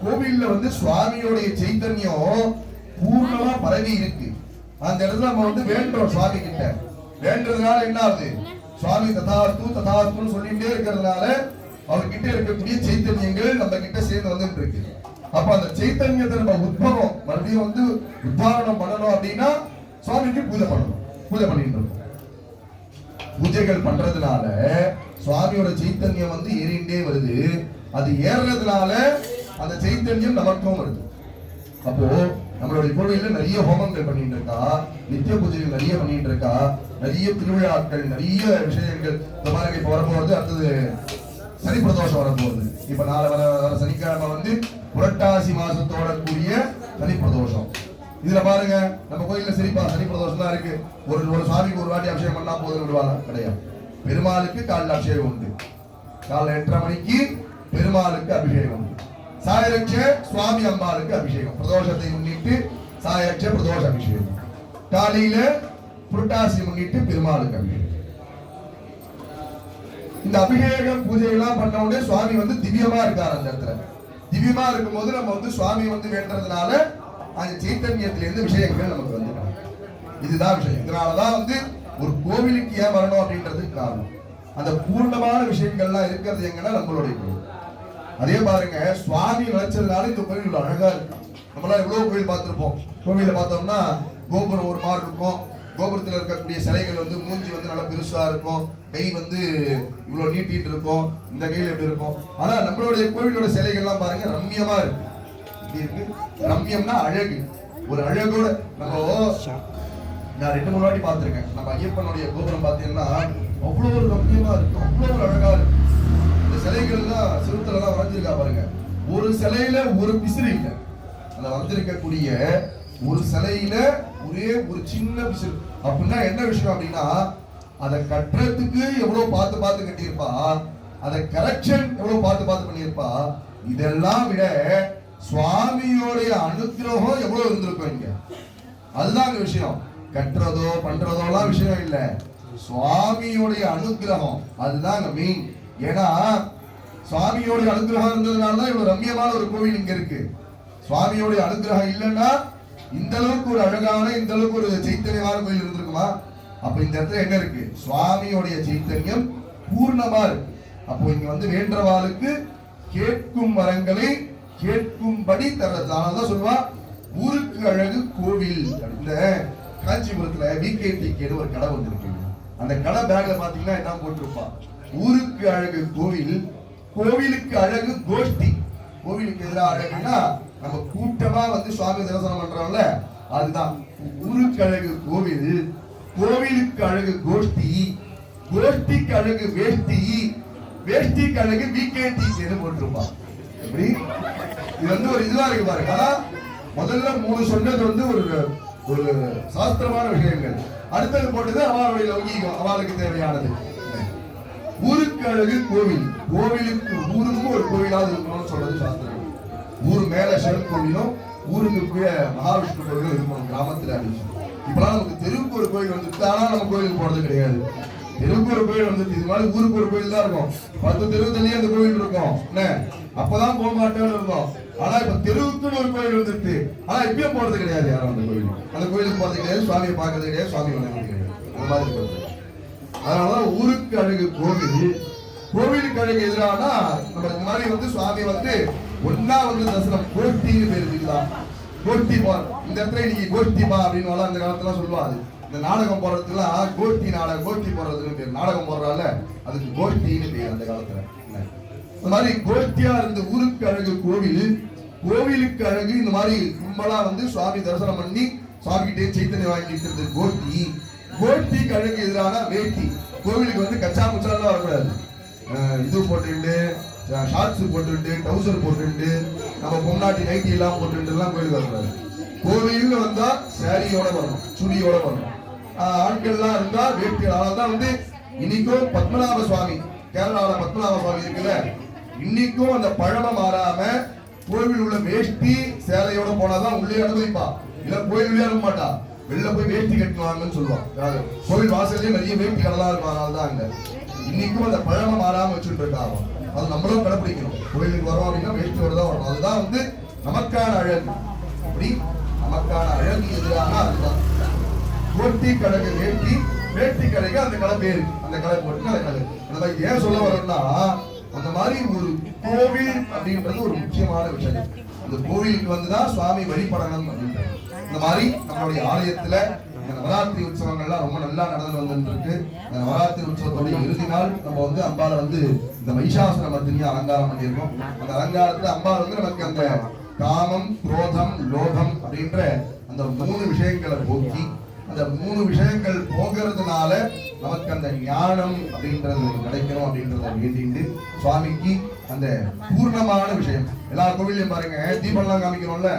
கோவில்ல வந்து சுவாமியோடைய சைத்தன்யம் பூர்ணமா பரவி இருக்கு. அந்த இடத்துல நம்ம வந்து வேண்டுறோம் சுவாமி கிட்ட. வேண்டதுனால என்ன ஆகுது? சுவாமி ததாஸ்து ததாஸ்துன்னு சொல்லிட்டே இருக்கிறதுனால அவர்கிட்ட இருக்கக்கூடிய சைத்தன்யங்கள் நம்ம கிட்ட சேர்ந்து வந்துட்டு இருக்கு. அப்ப அந்த சைத்தன்யத்தை நம்ம உத்பவம் மறுபடியும் வந்து உத்தாரணம் பண்ணணும் அப்படின்னா சுவாமிக்கு பூஜை பண்ணணும். பூஜை பண்ணிட்டு இருக்கோம். பூஜைகள் பண்றதுனால சுவாமியோட சைத்தன்யம் வந்து ஏறிண்டே வருது. அது ஏறதுனால அந்த சைத்தன்யம் நமக்கும் வருது. அப்போ நம்மளுடைய கோவில்ல நிறைய ஹோமங்கள் பண்ணிட்டு இருக்கா, நித்திய பூஜைகள் நிறைய பண்ணிட்டு இருக்கா, நிறைய திருவிழாக்கள், நிறைய விஷயங்கள். இந்த மாதிரி இப்ப வரப்போறது, அடுத்தது சனி பிரதோஷம் வரப்போகுது. இப்ப நாளை வர சனிக்கிழமை வந்து புரட்டாசி மாசத்தோட கூடிய சனி பிரதோஷம். இதுல பாருங்க நம்ம கோயில்ல சரிப்பா சனி பிரதோஷம் தான் இருக்கு, ஒரு சுவாமிக்கு ஒரு வாட்டி அபிஷேகம் பண்ணா போதும் விடுவாங்க, கிடையாது. பெருமாளுக்கு காலைல அபிஷேகம் உண்டு. காலைல 8:30 மணிக்கு பெருமாளுக்கு அபிஷேகம் உண்டு. சாயரட்ச சுவாமி அம்பாளுக்கு அபிஷேகம். பிரதோஷத்தை முன்னிட்டு சாயரட்ச பிரதோஷ அபிஷேகம். காலையில புரட்டாசி முன்னிட்டு பெருமாளுக்கு அபிஷேகம். இந்த அபிஷேகம் பூஜை எல்லாம் பண்ண உடனே சுவாமி வந்து திவ்யமா இருக்காரு. அந்த இடத்துல திவ்யமா இருக்கும் போது நம்ம வந்து சுவாமி வந்து வேண்டதுனால அந்த சைத்தன்யத்திலிருந்து விஷயங்கள் நமக்கு வந்து இதுதான் விஷயம். இதனாலதான் வந்து ஒரு கோவிலுக்கு ஏன் வரணும் அப்படின்றதுக்கு காரணம் அந்த பூர்ணமான விஷயங்கள்லாம் இருக்கிறது எங்கன்னா நம்மளுடைய கோவில். அதே பாருங்க சுவாமி நினைச்சதுனால இந்த கோவில் அழகா இருக்கு. நம்மளாம் எவ்வளவு கோவில் பார்த்திருப்போம். கோவில பார்த்தோம்னா கோபுரம் ஒரு மாதிரி இருக்கும். கோபுரத்தில் இருக்கக்கூடிய சிலைகள் வந்து மூஞ்சி வந்து நல்லா பெருசா இருக்கும், கை வந்து இவ்வளவு நீட்டிட்டு இருக்கும், இந்த கையில எப்படி இருக்கும். ஆனா நம்மளுடைய கோவிலோட சிலைகள்லாம் பாருங்க ரம்யமா இருக்கு. இப்படி இருக்கு. ரம்யம்னா அழகு, ஒரு அழகோட. நான் 2-3 வாட்டி பார்த்திருக்கேன். நம்ம ஐயப்பனுடைய கோபுரம் பார்த்தீங்கன்னா அவ்வளவு ஒரு ரம்யமா இருக்கும், அவ்வளவு ஒரு அழகா இருக்கும். இந்த சிலைகள்லாம் சிறுத்துல எல்லாம் வரைஞ்சிருக்கா பாருங்க. ஒரு சிலையில ஒரு பிசிறு இல்லை. அந்த வரைஞ்சிருக்கக்கூடிய ஒரு சிலையில ஒரே ஒரு சின்ன பிசிறு. அப்படின்னா என்ன விஷயம் அப்படின்னா அதை கட்டுறதுக்கு எவ்வளவு பார்த்து பார்த்து கட்டியிருப்பா, அதை கரெக்ஷன் எவ்வளவு பார்த்து பார்த்து பண்ணியிருப்பா. இதெல்லாம் விட சுவாமியோடைய அனுகிரகம் எவ்வளவு இருந்திருக்கும் இங்க. அதுதான் விஷயம். கட்டுறதோ பண்றதோலாம் விஷயம் இல்ல, சுவாமியோடைய அனுகிரகம் அதுதான் மெயின். ஏன்னா சுவாமியோடைய அனுகிரகம் இருந்ததுனாலதான் இவ்வளவு ரம்யமான ஒரு கோவில் இங்க இருக்கு. சுவாமியோடைய அனுகிரகம் இல்லைன்னா இந்த அளவுக்கு ஒரு அழகான, இந்த அளவுக்கு ஒரு சைத்தன்யமான கோயில் இருந்திருக்குமா? அப்ப இந்த இடத்துல என்ன இருக்கு? சுவாமியோடைய சைத்தன்யம் பூர்ணமா இருக்கு. அப்போ இங்க வந்து வேண்டவாளுக்கு கேட்கும் வரங்களை கேட்கும்படி தர்றது. அதனாலதான் சொல்லுவா ஊருக்கு அழகு கோவில். இந்த காஞ்சிபுரத்துல VKTK ஒரு கடை வந்திருக்கு. அந்த கடை பேக்ல பாத்தீங்கன்னா என்ன போட்டிருப்பா? ஊருக்கு அழகு கோவில், கோவிலுக்கு அழகு கோஷ்டி. கோவிலுக்கு எதிராக அழகுன்னா நம்ம கூட்டமா வந்து சுவாமி தரிசனம் பண்றோம்ல, அதுதான் ஊருக்கு அழகு கோவில், கோவிலுக்கு அழகு கோஷ்டி, கோஷ்டிக்கு அழகு வேஷ்டி, வேஷ்டிக்கு அழகு VKTK போட்டிருப்பா. எப்படி இது வந்து ஒரு இதுவா இருக்கு பாருங்க. ஆனா முதல்ல 3 சொன்னது வந்து ஒரு சாஸ்திரமான விஷயங்கள். அடுத்தது போட்டது அவளுடைய லௌகீகம், அவளுக்கு தேவையானது. ஊருக்கு அழகு கோவில், கோவிலுக்கு ஊருக்கு ஒரு கோவிலாவது இருக்கணும்னு சொல்றது சாஸ்திரம். ஊரு மேல சிவன் கோவிலும் ஊருக்கு மகாவிஷ்ணு கோவிலும் இருக்கணும் கிராமத்துல. இப்பெல்லாம் நமக்கு தெருவுக்கு ஒரு கோவில் வந்துட்டு, ஆனா நம்ம கோவிலுக்கு போறது கிடையாது. தெருவுக்கு ஒரு கோவில் வந்துட்டு, இது மாதிரி ஊருக்கு ஒரு கோவில் தான் இருக்கும். 10 தெரு தள்ளியே அந்த கோவில் இருக்கும். அப்பதான் போக மாட்டேன்னு இருக்கும். ஆனா இப்ப தெருவுக்குன்னு ஒரு கோயில் வந்துருக்கு. ஆனா இப்பயும் போறது கிடையாது யாரும் அந்த கோயிலுக்கு. அந்த கோயிலுக்கு போறது கிடையாது, சுவாமியை பார்க்கறது கிடையாது, சுவாமி வணங்குறது கிடையாது. அந்த மாதிரி இருக்கிறது. அதனாலதான் ஊருக்கு அழகு கோவில், கோவிலுக்கு அழகு எதிரானா நம்ம இந்த மாதிரி வந்து சுவாமி வந்து ஒன்னா வந்து தரிசனம் கோஷ்டின்னு பேர் இருக்குதா, கோஷ்டி போற இந்த இடத்துல இன்னைக்கு கோஷ்டி பா அப்படின்னு அந்த காலத்துல சொல்லுவாங்க. இந்த நாடகம் போடுறதுக்குலாம் கோஷ்டி நாடகம், கோஷ்டி போடுறதுன்னு பேர். நாடகம் போடுறால அதுக்கு கோஷ்டின்னு பேர் அந்த காலத்துல. இந்த மாதிரி கோஷ்டியா இருந்த ஊருக்கு அழகு கோவில், கோவிலுக்கு அழகு இந்த மாதிரி கும்பலா வந்து சுவாமி தரிசனம் பண்ணி சுவாமி கிட்டே சைத்தன்யம் வாங்கிட்டு கோஷ்டி. கோஷ்டிக்கு அழகு எதிரான வேட்டி. கோவிலுக்கு வந்து கச்சா முச்சாலாம் வரக்கூடாது. இது போட்டுட்டு ஷார்ட்ஸ் போட்டுட்டு டவுசர் போட்டுட்டு நம்ம பொம்நாட்டி நைட்டி எல்லாம் போட்டுட்டு எல்லாம் கோயிலுக்கு வரக்கூடாது. கோவில்னு வந்தா சாரியோட வரணும், சுடியோட வரணும். ஆண்கள்லாம் இருந்தா வேட்டிகள். தான் வந்து இன்னைக்கும் பத்மநாப சுவாமி, கேரளாவில பத்மநாப சுவாமி இருக்குல்ல, இன்னைக்கும் அந்த பழமை மாறாம கோவில் உள்ள வேஷ்டி சேலையோட போனாதான் உள்ளே அனுபவிப்பா. இல்ல கோயில் உள்ளே அனுப்ப மாட்டா, வெளில போய் வேஷ்டி கட்டுவாங்கன்னு சொல்லுவான். கோவில் வாசல்லே நிறைய வேஷ்டி கடலாம் இருக்கும். அதனாலதான் அங்க இன்னைக்கும் அந்த பழமை மாறாம வச்சுட்டு இருக்காங்க. அது நம்மளும் கடைபிடிக்கணும். கோயிலுக்கு வரோம் அப்படின்னா வேஷ்டியோட தான் வரணும். அதுதான் வந்து நமக்கான அழகு. அப்படி நமக்கான அழகு எதிரான அதுதான் கோட்டி கழகு வேட்டி, வேட்டி கழகு அந்த கலை பேரு, அந்த கலை போட்டு அந்த கலை. அந்த மாதிரி ஏன் சொல்ல வரோம்னா அந்த மாதிரி ஒரு கோவில் அப்படின்றது ஒரு முக்கியமான விஷயம். அந்த கோவிலுக்கு வந்துதான் சுவாமி வழிபடணும் அப்படின்றது. இந்த மாதிரி நம்மளுடைய ஆலயத்துல இந்த நவராத்திரி உற்சவங்கள்லாம் ரொம்ப நல்லா நடந்து வந்துட்டு இருக்கு. இந்த நவராத்திரி உற்சவத்தோட இறுதி நாள் நம்ம வந்து அம்பால வந்து இந்த மகிஷாசுர மர்த்தினியை அலங்காரம் பண்ணியிருக்கோம். அந்த அலங்காரத்துல அம்பாள் வந்து நமக்கு அந்த காமம், குரோதம், லோகம் அப்படின்ற அந்த 3 விஷயங்களை போக்கி, அந்த 3 விஷயங்கள் போகிறதுனால நமக்கு அந்த ஞானம் அப்படின்றது கிடைக்கணும் அப்படின்றத வேண்டிட்டு சுவாமிக்கு அந்த பூர்ணமான விஷயம். எல்லா கோவிலையும் பாருங்க தீபம்லாம் காமிக்கிறோம்ல,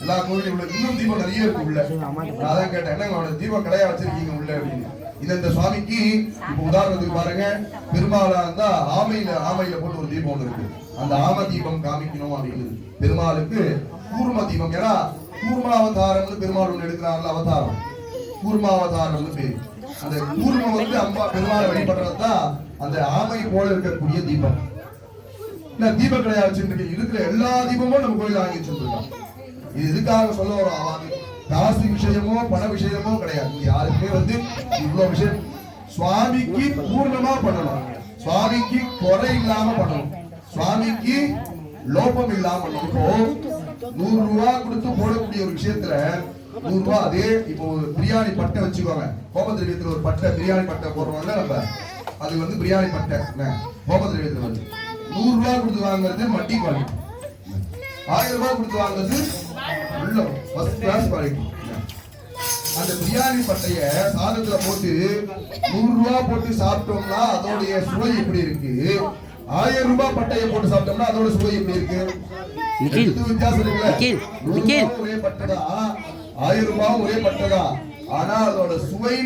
எல்லா கோவிலையும் உள்ள இன்னும் தீபம் நிறைய இருக்கு உள்ள. நான் அதான் கேட்டேன், என்ன தீபம் கடையா வச்சிருக்கீங்க உள்ள அப்படின்னு. இந்த சுவாமிக்கு இப்ப உதாரணத்துக்கு பாருங்க, பெருமாளா இருந்தா ஆமையில போட்டு ஒரு தீபம் ஒன்று இருக்கு. அந்த ஆம தீபம் காமிக்கணும் அப்படின்னு பெருமாளுக்கு கூர்ம தீபம். ஏன்னா கூர்மாவதாரம்னு பெருமாள் ஒன்று எடுக்கிறாங்கல்ல, அவதாரம் கூர்மாவதாரம்னு பேரு. அந்த கூர்மம் வந்து அம்மா பெருமாளை வழிபடுறதுதான் அந்த ஆமை போல இருக்கக்கூடிய தீபம். தீப கடையா வச்சுட்டு இருக்கிற எல்லா தீபமும் நம்ம கோயில வாங்கி வச்சிருக்கோம். இது எதுக்காக சொல்ல வரோம்? காசு விஷயமோ பண விஷயமோ கிடையாது. யாருக்குமே வந்து இவ்வளவு விஷயம் சுவாமிக்கு பூர்ணமா பண்ணணும், சுவாமிக்கு குறை இல்லாம பண்ணணும், சுவாமிக்கு லோபம் இல்லாம பண்ணணும். இப்போ 100 ரூபாய் கொடுத்து போடக்கூடிய ஒரு விஷயத்துல 100 ரூபாய், அதே இப்போ பிரியாணி பட்டை வச்சுக்கோங்க, கோபத்திரவியத்துல ஒரு பட்டை பிரியாணி பட்டை போடுறோம்ல நம்ம, அது வந்து பிரியாணி பட்டை கோபத்திரவியத்துல வந்து 100 ரூபாய் கொடுத்து வாங்குறது மட்டி குவாலிட்டி, 1000 ரூபாய் கொடுத்து வாங்குறது உள்ள ஃபர்ஸ்ட் கிளாஸ் குவாலிட்டி. அந்த பிரியாணி பட்டைய சாதத்துல போட்டு 100 ரூபாய் போட்டு சாப்பிட்டோம்னா அதோடைய சுவை எப்படி இருக்கு, 1000 ரூபாய் பட்டைய போட்டு சாப்பிட்டோம்னா அதோட சுவை எப்படி இருக்கு? வித்தியாசம் இருக்குல்ல. ஒரே பட்டைதான், 1000 ரூபாயும் ஒரே பட்டைதான், ஆனா அதோட சுவை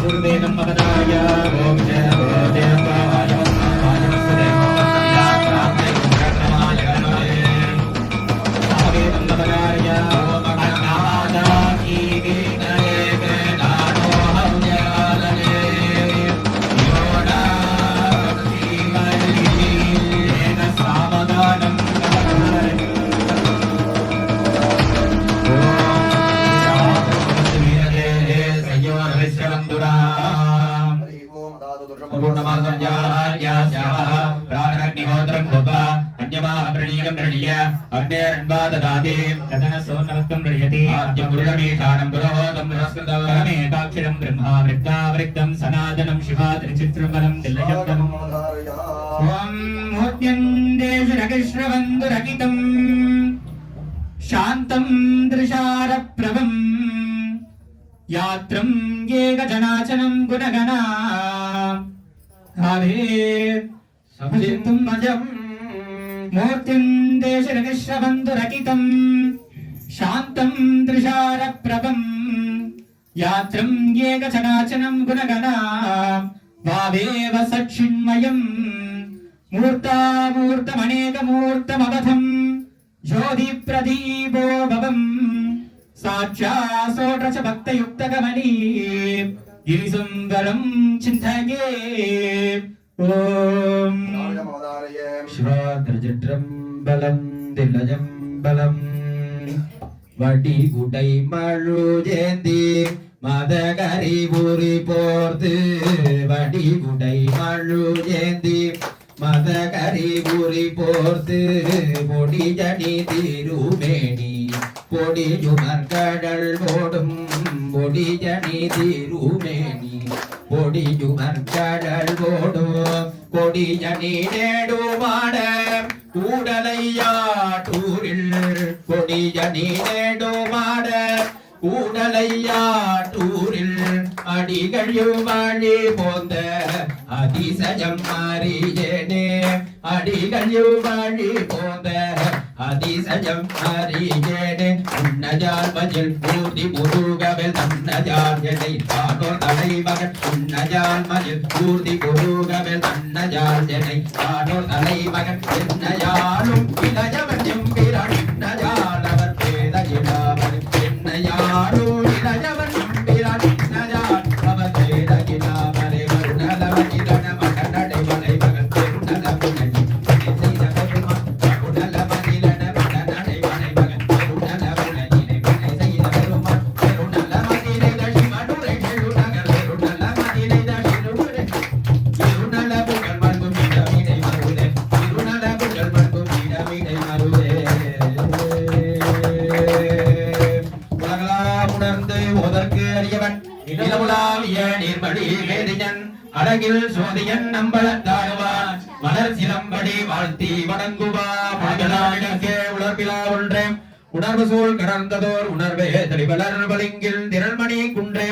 Gurudev वेदं मगदाय ओम जय देवाय सनातनं शिवा त्रिचित्रबलं दिल्लयब्दम् ओम मूर्त्यन्देशरकृष्णबन्धुरकितं शान्तं दृशारप्रभं यात्रं येकजनाचनं गुणगणा भावे सभजितुं मजं मूर्त्यन्देशरकृष्णबन्धुरकितं शान्तं दृशारप्रभं यात्रं येकजनाचनं गुणगणा भावेव सच्चिन्मयं मूर्तामूर्तमनेकमूर्तमवधं ज्योतिप्रदीपो भवं साक्षात्सोत्रच भक्तयुक्तकमली गिरिसुन्दरं चिन्तये ॐ शिवात्रजट्रम्बलं दिल्लजम्बलं वटिकुटै मळुजेन्दी मदकरि पुरि पोर्த்து वटिकुटै मळुजेन्दी मदकरि पुरि पोर्த்து பொடிஜனி திருமேனி பொடிஜுமர்கடல் போடும் பொடிஜனி திருமேனி பொடிஜுமர்கடல் போடும் கொடிஜனி நேடுமாட கூடலையாட்டூரில் கொடிஜனி நேடுமாட கூடலையாட்டூரில் அடிகழியும் வழி போந்த அதிசயம் அறியேனே அடிகழியும் வழி போந்த அதிசயம் அறியேனே உன்னஜால் மஜில் ஊர்தி முருகவில் தன்னஜால் எடை பாடோர் தலைமகன் உன்னஜால் மஜில் ஊர்தி முருகவில் தன்னஜால் எடை பாடோர் தலைமகன் என்னையாலும் இளையவன் எம்பிரான் இன்னஜால் அவர் பேத இடாமல் என்னையாலும் இளையவன் எம்பிரான் இன்னஜால் அவர் பேத இடாமலே வருணலவன் இதன மகனடை மலை மகன் பெருநலவன் அழகில் சோதியன் நம்பளத்தாழ்வான் மலர் சிலம்படி வாழ்த்தி வணங்குவா மகளாவிடக்கே உணர்விழா ஒன்றே உணர்வு சூழ் கடந்ததோர் உணர்வே தெளிவலர் பளிங்கில் திரள்மணி குன்றே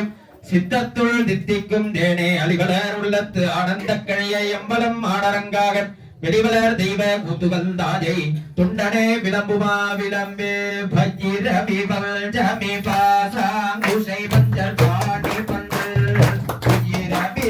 சித்தத்துள் தித்திக்கும் தேனே அலிவலர் உள்ளத்து ஆனந்த கழியை எம்பலம் ஆடரங்காக வெளிவலர் தெய்வ கூத்துகள் தாஜை துண்டனே விளம்புமா விளம்பே பஜ்ர விபல் ஜமி பாசாங்குஷை பஞ்சல் பாடி பந்தல் ரபி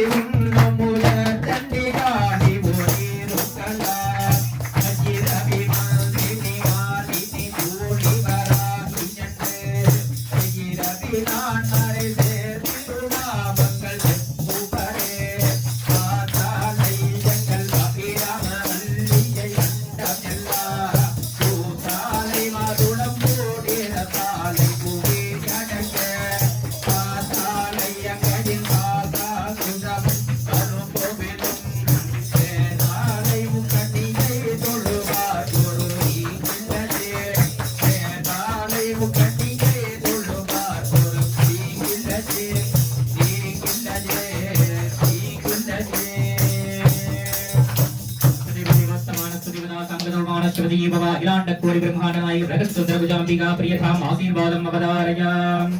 கோடி பிரம்மாண்டனாய் ரகசுந்தரபுஜாம்பிகா பிரியதாம் ஆசீர்வாதம் அவதாரயாம்.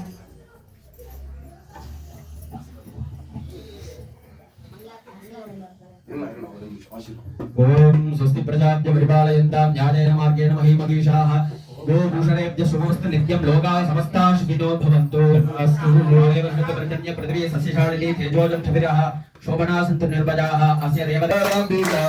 ஓம் ஸ்வஸ்தி பிரஜாப்ய பரிபாலயந்தாம் ஞானேன மார்கேண மஹீமகீஷாः गोभूषणेभ्यः शुभमस्तु नित्यं लोकाः समस्ताः सुखिनो भवन्तु अस्तु देवसुतपर्जन्य पृथिवी सस्यशालिनी तेजोजं क्षभिरः शोभना सन्तु निर्भयाः अस्य देवताम्बिका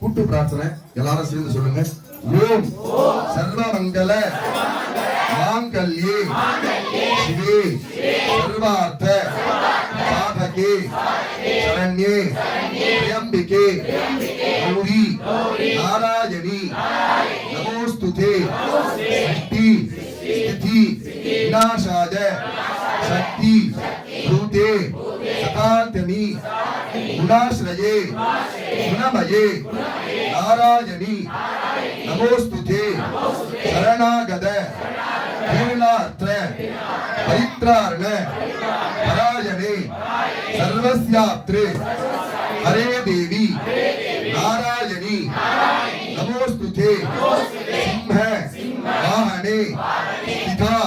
கூட்டு பிரார்த்தனை எல்லாரும் சேர்ந்து சொல்லுங்க. ஓம் சர்வமங்கல மாங்கல்யே சிவே சர்வார்த்த சாதகே சரண்யே த்ர்யம்பிகே கௌரி நாராயணி நமோஸ்துதே சக்தி ஸ்திதி விநாசாய சக்தி பூதே சகாந்தமி குணாஸ்ரயே குணமயே நாராயணி நமோஸ்துதே சரணாகத பூர்ணாத்ர परित्राण परायणे सर्वस्यात्रे हरे देवी नारायणी नमोस्तुते सिंह वाहने स्थिता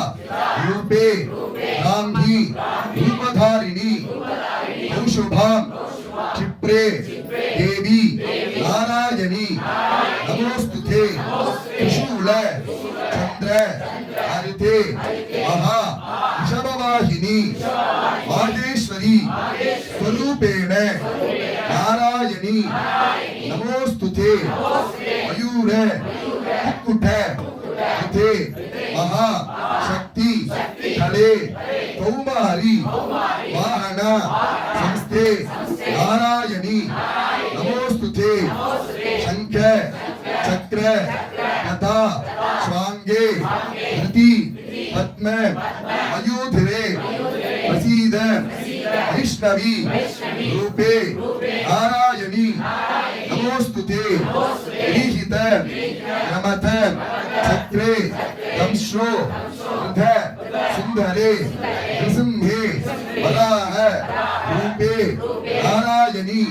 रूपे गांधी रूपधारिणी कौशुभां क्षिप्रे देवी नारायणी नमोस्तुते त्रिशूल चंद्र हरिते महा वृषभवाहिनी माहेश्वरी स्वरूपेण नारायणी नमोस्तुते मयूर कुक्कुट कृते महा शक्ति कले कौमारी वाहन संस्थे नारायणी नमोस्तुते शंख चक्र गदा स्वांगे धृति पद्म मयूधिरे प्रसीद वैष्णवी रूपे नारायणी नमोस्तुते गृहीत नमत चक्रे दंशो वृद्ध सुंदरे नृसिंहे वराह रूपे नारायणी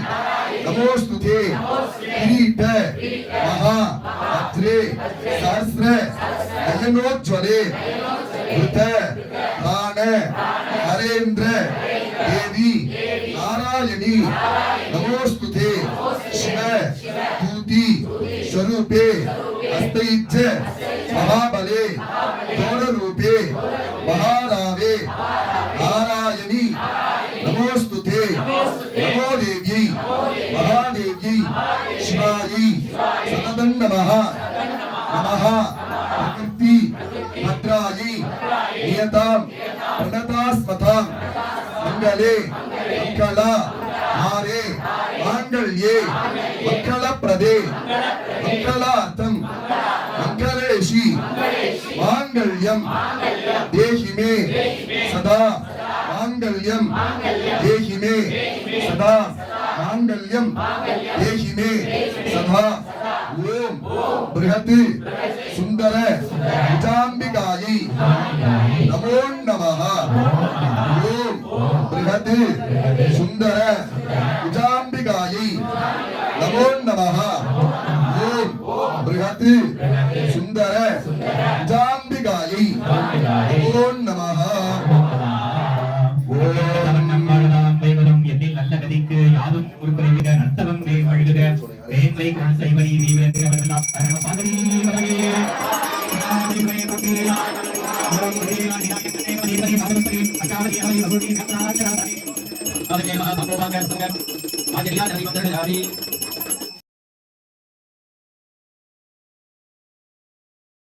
नमोस्तुते किरीट महा भद्रे सहस्र नयनोज्वले वृत प्राण हरेन्द्र देवी नारायणी नमोस्तुते शिव दूति स्वरूपे हस्तैज महाबले गौर रूपे महारावे नारायणी नमोस्तुते नमो देवी महादेवी शिवाजी सततं नमः नमः प्रकृति भद्रायी नियतां प्रणतास्मतां मंगले मंगला हारे मांगल्ये मंगलप्रदे मंगलार्थं मंगलेशी मांगल्यं देहि मे सदा मांगल्यं देहि मे सदा मांगल्यं देहि मे सदा ओम बृहत् सुंदर भुजाम्बिकायै नमो नमः ओम बृहत् सुंदर भुजाम्बिकायै नमो नमः ओम बृहत् सुंदर भुजाम्बिकायै नमो नमः நல்ல கதிக்கு யாதும் உருப்படிவிட நத்தவம் மேம்பழுக வேண்மை குண செய்வனி வீரர்களெல்லாம் பாதவி வரையே அதே மகா